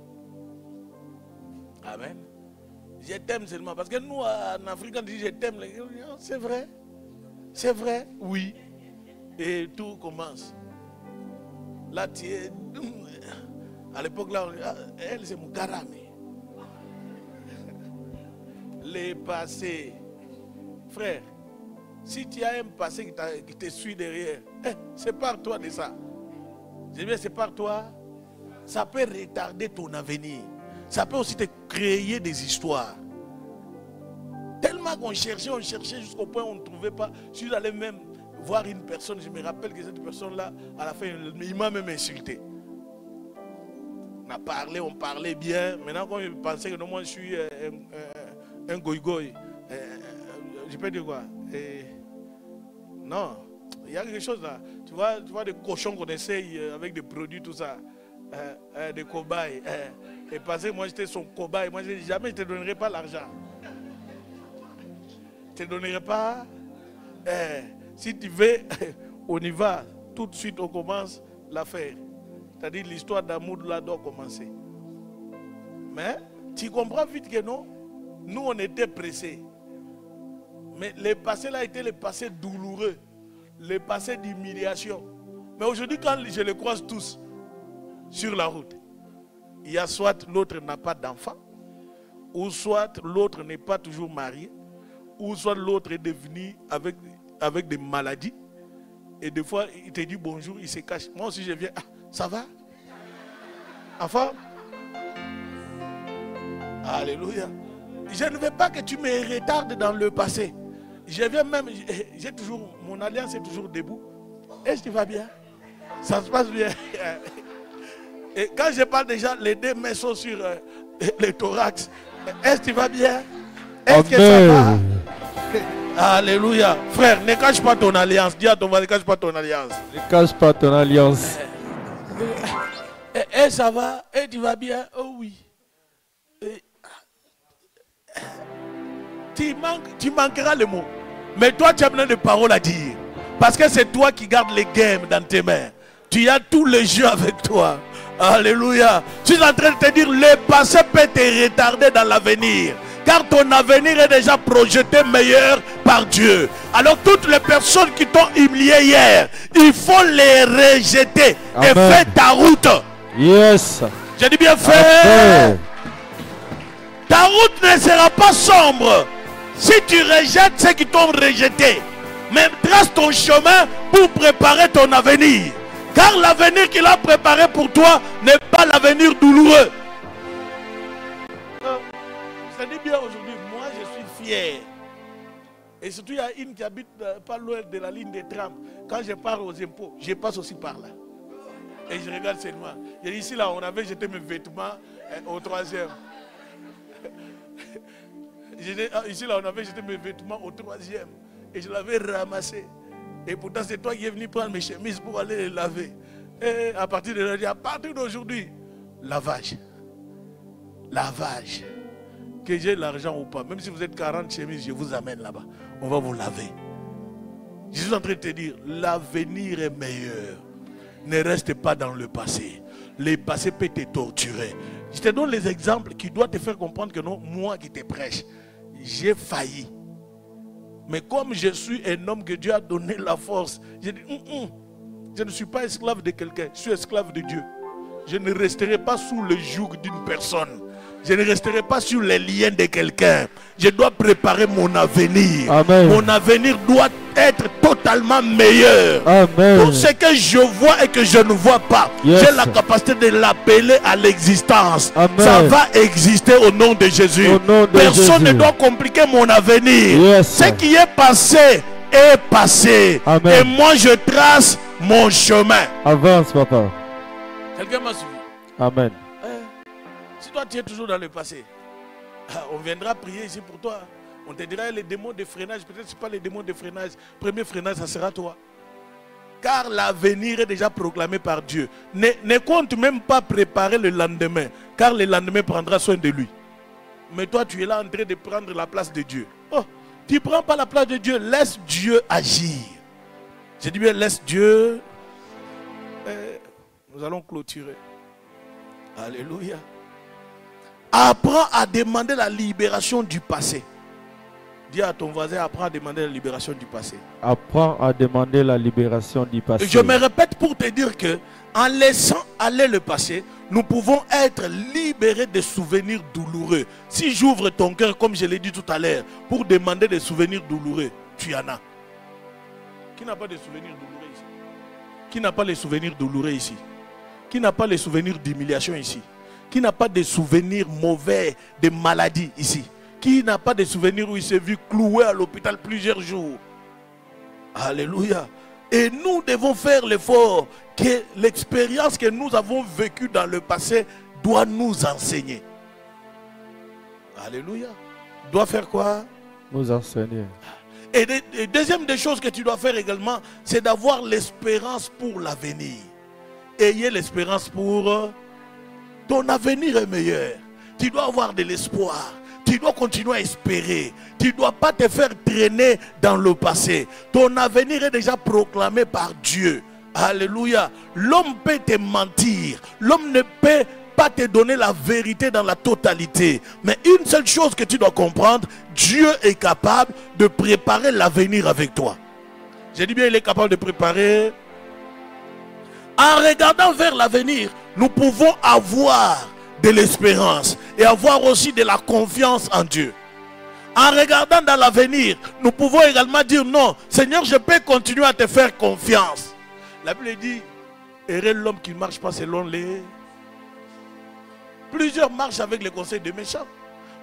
S1: Amen. Je t'aime seulement. Parce que nous, en Afrique, on dit je t'aime. C'est vrai. C'est vrai, oui. Et tout commence. Là, tu es... À l'époque là, elle c'est Mukarame. Les passés. Frère, si tu as un passé qui te suit derrière, sépare-toi de ça. Je dis bien, sépare-toi. Ça peut retarder ton avenir. Ça peut aussi te créer des histoires. Tellement qu'on cherchait jusqu'au point où on ne trouvait pas. Je suis allé même voir une personne, je me rappelle que cette personne-là, à la fin, il m'a même insulté. On parlait bien. Maintenant, quand je pensais que non, moi je suis un goy-goy, je peux dire quoi? Non, il y a quelque chose là. Tu vois des cochons qu'on essaye avec des produits, tout ça. Des cobayes. Et parce que moi j'étais son cobaye, moi je dis jamais je ne te donnerai pas l'argent. Je ne te donnerai pas. Si tu veux, on y va. Tout de suite on commence l'affaire. C'est-à-dire l'histoire d'amour là doit commencer. Mais tu comprends vite que non. Nous on était pressés. Mais le passé là était le passé douloureux. Le passé d'humiliation. Mais aujourd'hui quand je les croise tous sur la route, il y a soit l'autre n'a pas d'enfant, ou soit l'autre n'est pas toujours marié, ou soit l'autre est devenu avec des maladies. Et des fois, il te dit bonjour, il se cache. Moi aussi, je viens. Ah, ça va? Enfin? Alléluia. Je ne veux pas que tu me retardes dans le passé. Je viens même, j'ai toujours, mon alliance est toujours debout. Est-ce que tu vas bien? Ça se passe bien. Et quand je parle déjà, les deux mains sont sur le thorax. Est-ce que tu vas bien? Est-ce que ça va? Alléluia. Frère, ne cache pas ton alliance. Dis à ton voisin, ne cache pas ton alliance.
S2: Ne cache pas ton alliance.
S1: Et ça va? Et tu vas bien? Oh oui. Tu manqueras le mot. Mais toi, tu as besoin de paroles à dire. Parce que c'est toi qui gardes les games dans tes mains. Tu as tous les jeux avec toi. Alléluia. Tu es en train de te dire, le passé peut te retarder dans l'avenir. Car ton avenir est déjà projeté meilleur par Dieu. Alors toutes les personnes qui t'ont humilié hier, il faut les rejeter. Amen. Et fais ta route.
S2: Yes.
S1: J'ai dit bien fait. Ta route ne sera pas sombre. Si tu rejettes ceux qui t'ont rejeté, même trace ton chemin pour préparer ton avenir. Car l'avenir qu'il a préparé pour toi n'est pas l'avenir douloureux. Ça dit bien aujourd'hui, moi je suis fier. Et surtout il y a une qui habite pas loin de la ligne des trams. Quand je pars aux impôts, je passe aussi par là. Et je regarde seulement. Et ici là, on avait jeté mes vêtements au 3e. Ici là, on avait jeté mes vêtements au 3e. Et je l'avais ramassé. Et pourtant, c'est toi qui es venu prendre mes chemises pour aller les laver. Et à partir d'aujourd'hui, lavage. Lavage. Que j'ai l'argent ou pas. Même si vous êtes 40 chemises, je vous amène là-bas. On va vous laver. Je suis en train de te dire, l'avenir est meilleur. Ne reste pas dans le passé. Le passé peut te torturer. Je te donne les exemples qui doivent te faire comprendre que non, moi qui te prêche, j'ai failli. Mais comme je suis un homme que Dieu a donné la force, j'ai dit, je ne suis pas esclave de quelqu'un, je suis esclave de Dieu. Je ne resterai pas sous le joug d'une personne. Je ne resterai pas sur les liens de quelqu'un. Je dois préparer mon avenir.
S2: Amen.
S1: Mon avenir doit être totalement meilleur.
S2: Amen.
S1: Pour ce que je vois et que je ne vois pas,
S2: yes.
S1: J'ai la capacité de l'appeler à l'existence.
S2: Amen.
S1: Ça va exister au nom de Jésus. Personne ne doit compliquer mon avenir.
S2: Yes.
S1: Ce qui est passé est passé.
S2: Amen.
S1: Et moi je trace mon chemin.
S2: Avance, papa.
S1: Quelqu'un m'a suivi?
S2: Amen.
S1: Si toi tu es toujours dans le passé, on viendra prier ici pour toi. On te dira les démons de freinage. Peut-être que ce n'est pas les démons de freinage. Premier freinage, ça sera toi. Car l'avenir est déjà proclamé par Dieu. Ne compte même pas préparer le lendemain. Car le lendemain prendra soin de lui. Mais toi tu es là en train de prendre la place de Dieu. Oh, tu ne prends pas la place de Dieu. Laisse Dieu agir. J'ai dit bien laisse Dieu. Nous allons clôturer. Alléluia. Apprends à demander la libération du passé. Dis à ton voisin, apprends à demander la libération du passé.
S2: Apprends à demander la libération du passé.
S1: Je me répète pour te dire que en laissant aller le passé, nous pouvons être libérés des souvenirs douloureux. Si j'ouvre ton cœur, comme je l'ai dit tout à l'heure, pour demander des souvenirs douloureux, tu en as. Qui n'a pas de souvenirs douloureux ici? Qui n'a pas les souvenirs douloureux ici? Qui n'a pas les souvenirs d'humiliation ici? Qui n'a pas de souvenirs mauvais de maladies ici? Qui n'a pas de souvenirs où il s'est vu cloué à l'hôpital plusieurs jours? Alléluia. Et nous devons faire l'effort que l'expérience que nous avons vécue dans le passé doit nous enseigner. Alléluia. Doit faire quoi?
S2: Nous enseigner.
S1: Et deuxième des choses que tu dois faire également, c'est d'avoir l'espérance pour l'avenir. Ayez l'espérance pour ton avenir est meilleur. Tu dois avoir de l'espoir. Tu dois continuer à espérer. Tu ne dois pas te faire traîner dans le passé. Ton avenir est déjà proclamé par Dieu. Alléluia. L'homme peut te mentir. L'homme ne peut pas te donner la vérité dans la totalité. Mais une seule chose que tu dois comprendre, Dieu est capable de préparer l'avenir avec toi. J'ai dit bien, il est capable de préparer. En regardant vers l'avenir, nous pouvons avoir de l'espérance et avoir aussi de la confiance en Dieu. En regardant dans l'avenir, nous pouvons également dire non, Seigneur, je peux continuer à te faire confiance. La Bible dit, heureux l'homme qui ne marche pas selon les... Plusieurs marchent avec les conseils des méchants.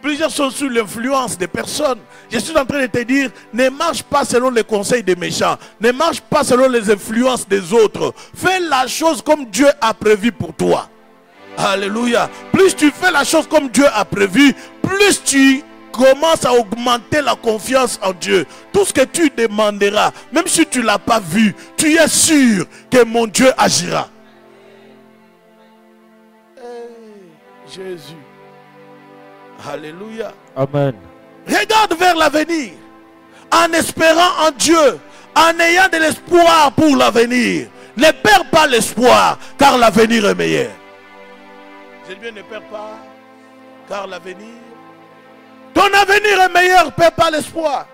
S1: Plusieurs sont sous l'influence des personnes. Je suis en train de te dire, ne marche pas selon les conseils des méchants. Ne marche pas selon les influences des autres. Fais la chose comme Dieu a prévu pour toi. Alléluia. Plus tu fais la chose comme Dieu a prévu, plus tu commences à augmenter la confiance en Dieu. Tout ce que tu demanderas, même si tu ne l'as pas vu, tu es sûr que mon Dieu agira. Hey, Jésus. Alléluia.
S2: Amen.
S1: Regarde vers l'avenir en espérant en Dieu, en ayant de l'espoir pour l'avenir. Ne perds pas l'espoir, car l'avenir est meilleur. Je dis bien, ne perds pas, car l'avenir... Ton avenir est meilleur, ne perds pas l'espoir.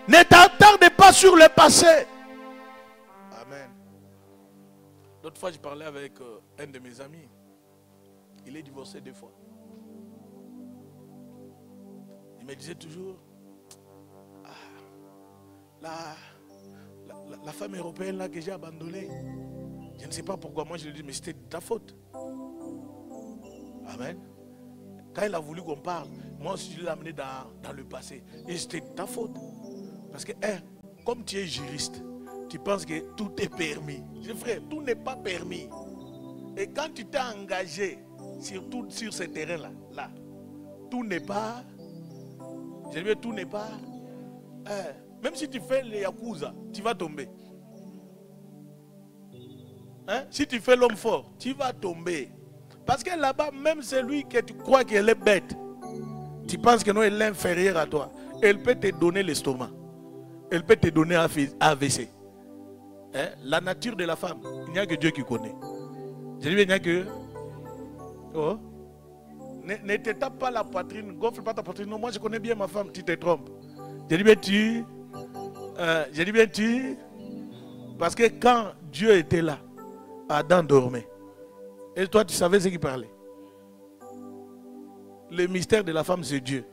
S1: Ne t'attarde pas sur le passé. Amen. L'autre fois, je parlais avec un de mes amis. Il est divorcé 2 fois. Il me disait toujours, la femme européenne là que j'ai abandonnée, je ne sais pas pourquoi. Moi je lui dis, mais c'était de ta faute. Amen. Quand il a voulu qu'on parle, moi aussi je l'ai amené dans le passé. Et c'était de ta faute. Parce que, comme tu es juriste, tu penses que tout est permis. Frère, tout n'est pas permis. Et quand tu t'es engagé, surtout sur ce terrain-là, tout n'est pas... Je dis, tout n'est pas... même si tu fais les yakuza, tu vas tomber. Si tu fais l'homme fort, tu vas tomber. Parce que là-bas, même celui que tu crois qu'elle est bête, tu penses que non, elle est inférieure à toi. Elle peut te donner l'estomac. Elle peut te donner AVC. La nature de la femme, il n'y a que Dieu qui connaît. Je dis, il n'y a que... Oh. Ne te tape pas la poitrine, gonfle pas ta poitrine. Non, moi je connais bien ma femme, tu te trompes. Je dis bien tu. Parce que quand Dieu était là, Adam dormait. Et toi tu savais ce qu'il parlait. Le mystère de la femme c'est Dieu.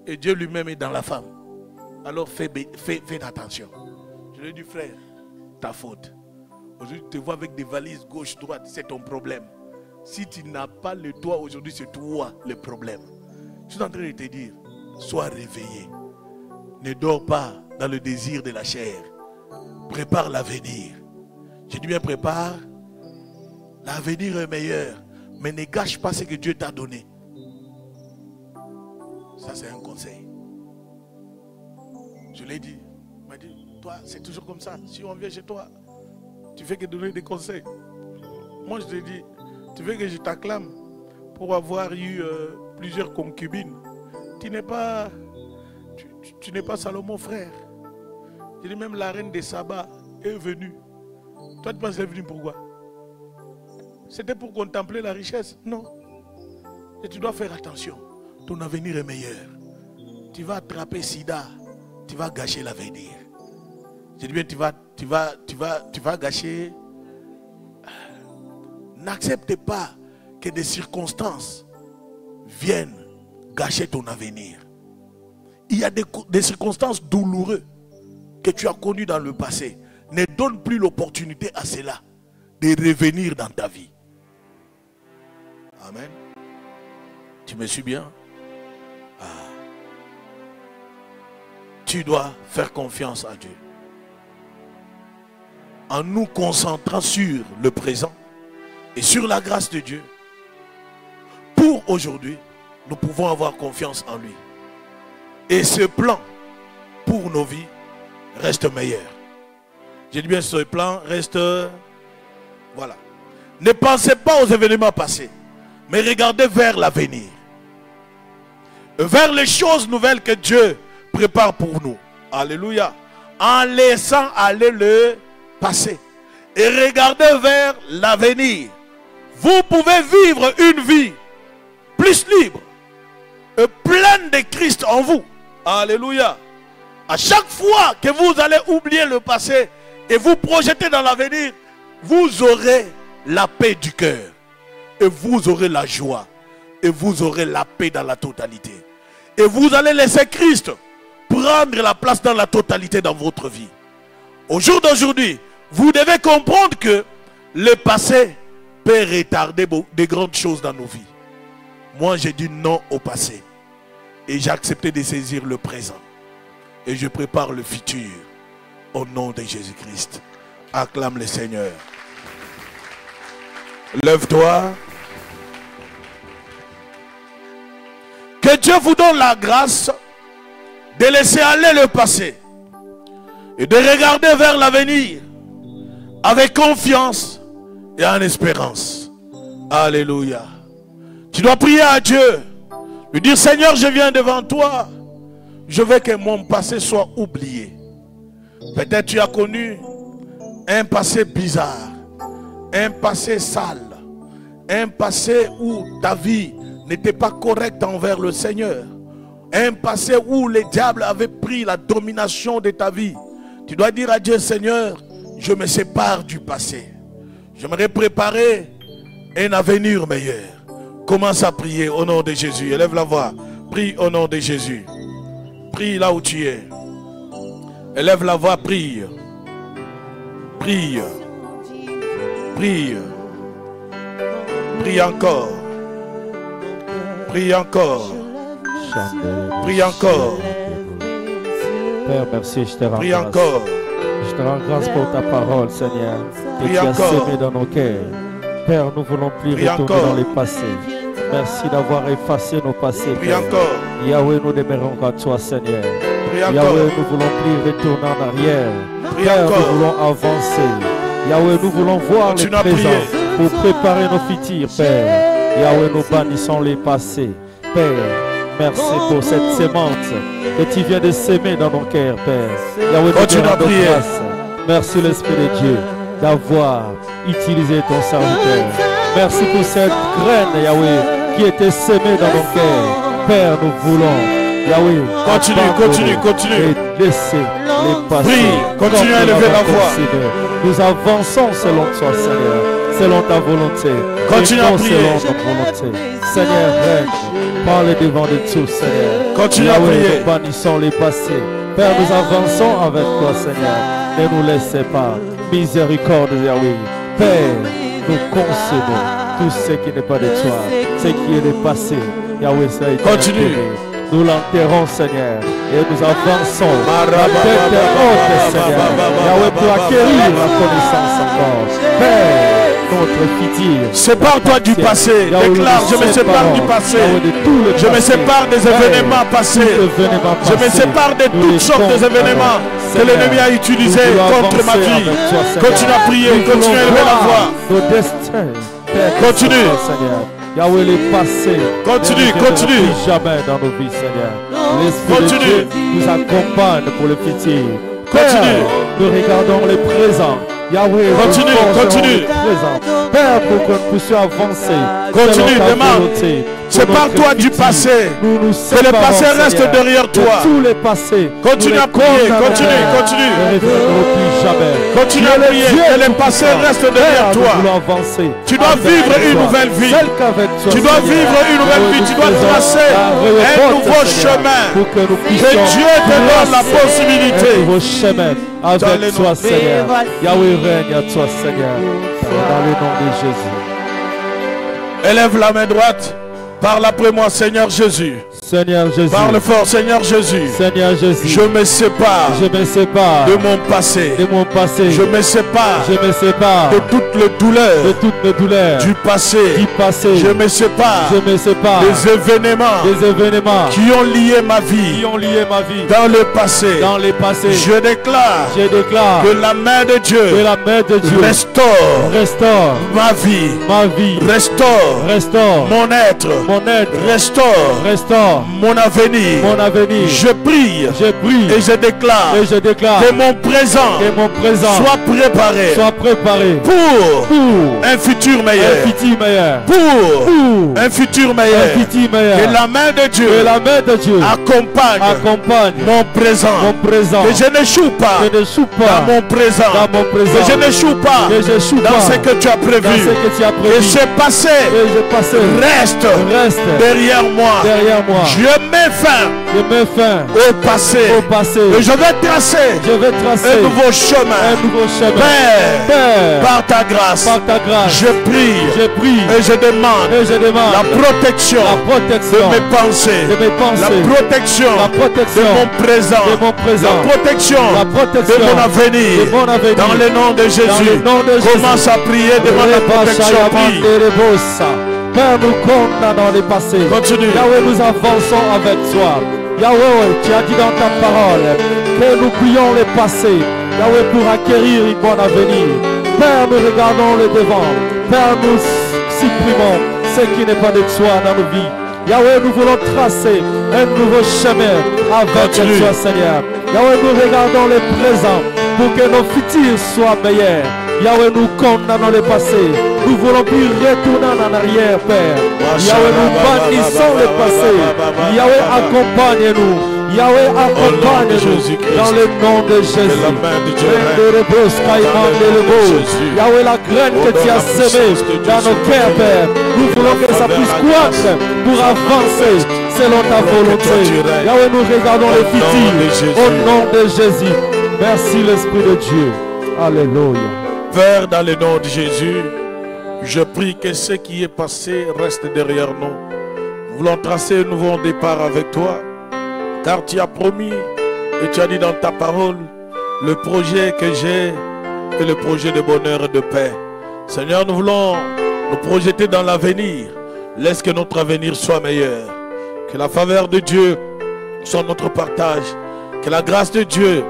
S1: Et Dieu lui-même est dans la femme. Alors fais attention. Je lui ai dit, frère, ta faute. Aujourd'hui tu te vois avec des valises gauche-droite, c'est ton problème. Si tu n'as pas le toit aujourd'hui, c'est toi le problème. Je suis en train de te dire, sois réveillé. Ne dors pas dans le désir de la chair. Prépare l'avenir. Je dis bien prépare. L'avenir est meilleur. Mais ne gâche pas ce que Dieu t'a donné. Ça c'est un conseil. Je l'ai dit. Il m'a dit, toi c'est toujours comme ça. Si on vient chez toi, tu fais que donner des conseils. Moi je te dis, tu veux que je t'acclame pour avoir eu plusieurs concubines. Tu n'es pas Salomon, frère. Je dis même la reine de Saba est venue. Toi tu penses qu'elle est venue pourquoi? C'était pour contempler la richesse? Non. Et tu dois faire attention. Ton avenir est meilleur. Tu vas attraper sida. Tu vas gâcher l'avenir. Je dis bien tu vas gâcher. N'accepte pas que des circonstances viennent gâcher ton avenir. Il y a des circonstances douloureuses que tu as connues dans le passé. Ne donne plus l'opportunité à cela de revenir dans ta vie. Amen. Tu me suis bien? Tu dois faire confiance à Dieu. En nous concentrant sur le présent et sur la grâce de Dieu, pour aujourd'hui, nous pouvons avoir confiance en lui. Et ce plan pour nos vies reste meilleur. J'ai dit bien, ce plan reste... Voilà. Ne pensez pas aux événements passés, mais regardez vers l'avenir. Vers les choses nouvelles que Dieu prépare pour nous. Alléluia. En laissant aller le passé. Et regardez vers l'avenir. Vous pouvez vivre une vie plus libre et pleine de Christ en vous. Alléluia. À chaque fois que vous allez oublier le passé et vous projeter dans l'avenir, vous aurez la paix du cœur. Et vous aurez la joie. Et vous aurez la paix dans la totalité. Et vous allez laisser Christ prendre la place dans la totalité dans votre vie. Au jour d'aujourd'hui, vous devez comprendre que le passé peut retarder des grandes choses dans nos vies. Moi, j'ai dit non au passé. Et j'ai accepté de saisir le présent. Et je prépare le futur. Au nom de Jésus-Christ. Acclame le Seigneur. Lève-toi. Que Dieu vous donne la grâce de laisser aller le passé et de regarder vers l'avenir avec confiance et en espérance. Alléluia. Tu dois prier à Dieu, lui dire: Seigneur, je viens devant toi, je veux que mon passé soit oublié. Peut-être tu as connu un passé bizarre, un passé sale, un passé où ta vie n'était pas correcte envers le Seigneur. Un passé où le diable avait pris la domination de ta vie. Tu dois dire à Dieu: Seigneur, je me sépare du passé. J'aimerais préparer un avenir meilleur. Commence à prier au nom de Jésus. Élève la voix. Prie au nom de Jésus. Prie là où tu es. Élève la voix, prie. Prie. Prie. Prie encore. Prie encore. Prie encore.
S2: Père, merci, je te rends
S1: Prie
S2: grâce.
S1: encore.
S2: Je te rends grâce pour ta parole, Seigneur, que
S1: Prie
S2: tu as
S1: encore.
S2: semé dans nos cœurs. Père, nous voulons plus
S1: Prie
S2: retourner
S1: encore.
S2: dans les passés. Merci d'avoir effacé nos passés,
S1: Prie
S2: Père.
S1: encore.
S2: Yahweh, nous demeurons qu'à toi, Seigneur.
S1: Prie
S2: Yahweh,
S1: encore.
S2: nous voulons plus retourner en arrière.
S1: Prie
S2: Père,
S1: encore.
S2: nous voulons avancer. Yahweh, nous voulons voir les
S1: Continue à
S2: présents
S1: prier.
S2: pour préparer nos futurs, Père. Yahweh, nous bannissons les passés. Père, merci pour cette sémence que tu viens de s'aimer dans nos cœurs, Père. Yahweh, nous
S1: Continue
S2: te
S1: à
S2: rendons
S1: prier.
S2: grâce. Merci l'Esprit de Dieu d'avoir utilisé ton serviteur. Merci pour cette graine, Yahweh, qui était sémée dans nos cœurs. Père, nous voulons, Yahweh,
S1: Continue,
S2: abandonner
S1: continue, continue.
S2: et laisser les passés.
S1: Prie, continue
S2: comme
S1: à
S2: tu
S1: élever
S2: l'as
S1: la voix.
S2: considéré. Nous avançons selon toi, Seigneur, selon ta volonté.
S1: Continue
S2: et
S1: à
S2: non
S1: prier.
S2: selon notre volonté. Seigneur, règne, prends le devant de tout, Seigneur.
S1: Continue à
S2: Yahweh,
S1: prier.
S2: nous bannissons les passés. Père, nous avançons avec toi, Seigneur. Ne nous laissez pas. Miséricorde, Yahweh. Père, nous concevons tout ce qui n'est pas de toi, ce qui est du passé. Yahweh, ça a été
S1: Continue.
S2: enterré. Nous l'enterrons, Seigneur, et nous avançons la tête haute, Seigneur. Yahweh, pour acquérir la connaissance encore. Père, notre futur.
S1: Sépare-toi du passé.
S2: Yahweh,
S1: Déclare:
S2: nous
S1: je me sépare du
S2: séparons,
S1: passé.
S2: Yahweh, de tout le
S1: Je me
S2: passé.
S1: sépare des
S2: Père,
S1: événements passés.
S2: tout événement
S1: Je me
S2: passé,
S1: sépare de
S2: nous
S1: toutes
S2: les
S1: sortes d'événements
S2: condamnons.
S1: que l'ennemi a utilisés
S2: Nous voulons
S1: contre ma
S2: avancer
S1: vie.
S2: avec toi, Seigneur.
S1: Continue à prier,
S2: Nous
S1: continue à
S2: voulons
S1: élever la
S2: voir
S1: voix.
S2: nos destins. Père,
S1: Continue.
S2: Seigneur. Yahweh, les passés.
S1: Continue,
S2: ne
S1: continue.
S2: reviendront plus jamais dans nos vies, Seigneur. L'Esprit de
S1: Continue.
S2: Dieu nous accompagne pour le futur.
S1: Continue.
S2: Père, nous regardons le présent Yahweh,
S1: Continue,
S2: nous
S1: continue.
S2: présent. Père, pour que nous puissions avancer.
S1: Continue,
S2: selon ta
S1: demande.
S2: volonté.
S1: C'est par toi du passé. Que le passé reste derrière toi.
S2: Tous les passés.
S1: Continue à prier, continue, continue. Continue à prier, que le passé reste derrière toi. Tu dois vivre une nouvelle vie. Tu dois vivre une nouvelle vie. Tu dois tracer un nouveau chemin. Que Dieu te donne la possibilité.
S2: Un nouveau chemin avec toi, Seigneur. Yahweh règne à toi, Seigneur. Dans le nom de Jésus.
S1: Élève la main droite. Parle après moi, Seigneur Jésus.
S2: Seigneur Jésus.
S1: Parle fort, Seigneur Jésus.
S2: Seigneur Jésus.
S1: Je me sépare.
S2: Je me sépare
S1: de mon passé.
S2: De mon passé.
S1: Je me sépare.
S2: Je me sépare
S1: de toutes les douleurs.
S2: De toutes les douleurs.
S1: Du passé.
S2: Du passé.
S1: Je me sépare.
S2: Je me sépare
S1: des événements.
S2: Des événements
S1: qui ont lié ma vie.
S2: Qui ont lié ma vie.
S1: Dans le passé.
S2: Dans le passé.
S1: Je déclare.
S2: Je déclare
S1: que la main de Dieu.
S2: Que la main de Dieu
S1: restaure.
S2: Restaure
S1: ma vie.
S2: Ma vie.
S1: Restaure.
S2: Restaure
S1: mon être.
S2: Mon être.
S1: Restaure mon avenir.
S2: Mon avenir.
S1: Je prie. Et je déclare. Que mon présent. Soit préparé. Pour un futur meilleur. Pour un futur meilleur. Que la main de Dieu. Accompagne. Mon présent. Que je n'échoue pas. Dans mon présent. Que je n'échoue pas. Dans ce que tu as prévu. Que ce passé. Reste derrière moi. Je mets fin au passé. Et je vais tracer un nouveau chemin. Père, par ta grâce, je prie et je demande la protection de mes pensées, la protection de mon présent, la protection de mon avenir. Dans le nom de Jésus, commence à prier, demande la protection.
S2: Père, nous condamnons les passés.
S1: Continue.
S2: Yahweh, nous avançons avec toi. Yahweh, tu as dit dans ta parole que nous prions les passés. Yahweh, pour acquérir un bon avenir. Père, nous regardons le devant. Père, nous supprimons ce qui n'est pas de toi dans nos vies. Yahweh, nous voulons tracer un nouveau chemin avec toi, Seigneur. Yahweh, nous regardons le présent pour que nos futurs soient meilleurs. Yahweh, nous condamnons le passé. Nous voulons plus retourner en arrière, Père. Yahweh, nous bannissons le passé. Yahweh, accompagne-nous. Yahweh, accompagne-nous dans le nom de Jésus. Yahweh, la graine que tu as semée dans nos cœurs, Père, nous voulons que ça puisse croître pour avancer selon ta volonté. Yahweh, nous regardons les futurs au nom de Jésus. Merci l'Esprit de Dieu. Alléluia.
S1: Père, dans le nom de Jésus, je prie que ce qui est passé reste derrière nous. Nous voulons tracer un nouveau départ avec toi, car tu as promis et tu as dit dans ta parole, le projet que j'ai est le projet de bonheur et de paix. Seigneur, nous voulons nous projeter dans l'avenir. Laisse que notre avenir soit meilleur. Que la faveur de Dieu soit notre partage. Que la grâce de Dieu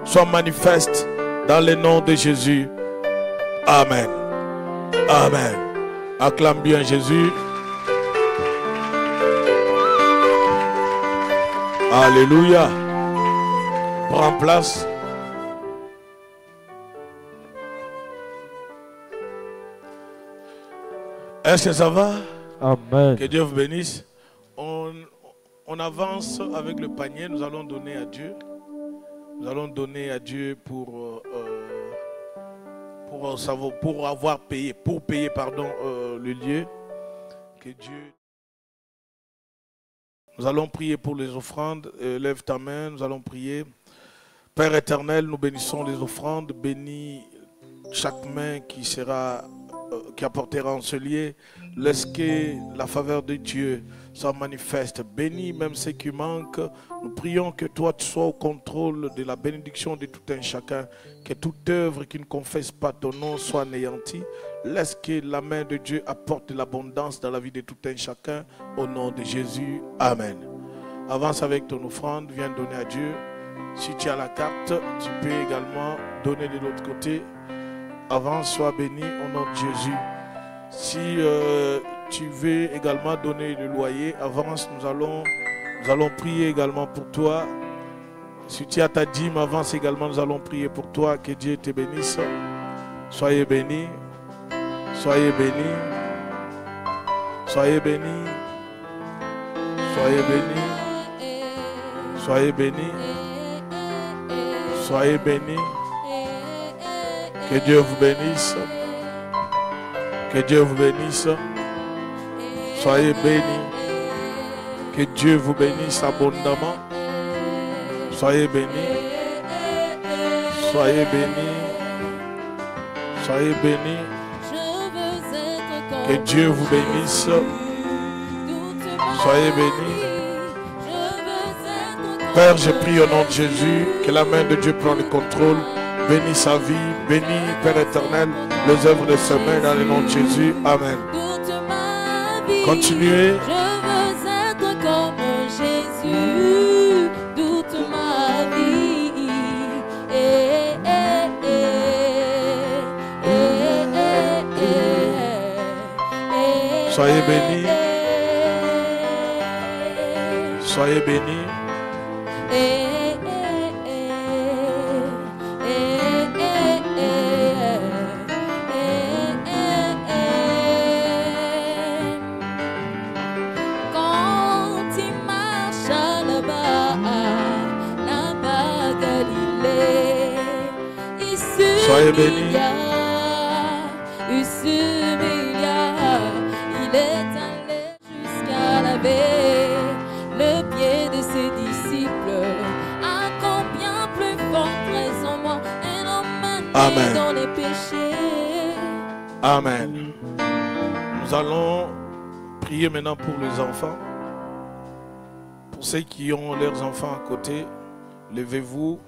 S1: soit manifeste dans le nom de Jésus. Amen. Amen. Acclame bien Jésus. Alléluia. Prends place. Est-ce que ça va?
S2: Amen.
S1: Que Dieu vous bénisse. On avance avec le panier. Nous allons donner à Dieu. Nous allons donner à Dieu pour payer le lieu. Que Dieu. Nous allons prier pour les offrandes. Lève ta main, nous allons prier. Père éternel, nous bénissons les offrandes. Bénis chaque main qui apportera en ce lieu. Laisse que la faveur de Dieu soit manifeste. Bénis même ceux qui manquent. Nous prions que toi tu sois au contrôle de la bénédiction de tout un chacun. Que toute œuvre qui ne confesse pas ton nom soit anéantie. Laisse que la main de Dieu apporte de l'abondance dans la vie de tout un chacun. Au nom de Jésus. Amen. Avance avec ton offrande. Viens donner à Dieu. Si tu as la carte, tu peux également donner de l'autre côté. Avance, sois béni au nom de Jésus. Si tu veux également donner le loyer, avance, nous allons prier également pour toi. Si tu as ta dîme, avance également, nous allons prier pour toi. Que Dieu te bénisse. Soyez bénis. Soyez bénis. Soyez bénis. Soyez bénis. Soyez bénis. Soyez bénis. Que Dieu vous bénisse. Que Dieu vous bénisse. Soyez bénis. Que Dieu vous bénisse abondamment. Soyez bénis. Soyez bénis. Soyez bénis. Que Dieu vous bénisse. Soyez bénis. Père, je prie au nom de Jésus que la main de Dieu prenne le contrôle. Bénis sa vie. Bénis, Père éternel, les œuvres de ses mains dans le nom de Jésus. Amen. Continuez.
S5: Je veux être comme Jésus toute ma vie.
S1: Soyez bénis. Soyez bénis.
S5: Quand il marche là-bas, là-bas Galilée, il
S1: Soyez bénis.
S5: il s'humilia, il est allé jusqu'à laver le pied de ses disciples. À combien plus forte raison moi, un homme
S1: Amen.
S5: dans les péchés.
S1: Amen. Nous allons prier maintenant pour les enfants. Pour ceux qui ont leurs enfants à côté, levez-vous.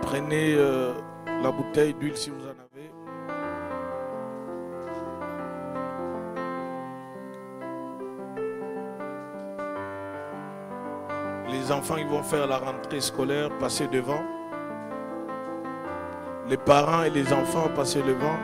S1: Prenez la bouteille d'huile si vous en avez. Les enfants qui vont faire la rentrée scolaire, passez devant. Les parents et les enfants, passez devant.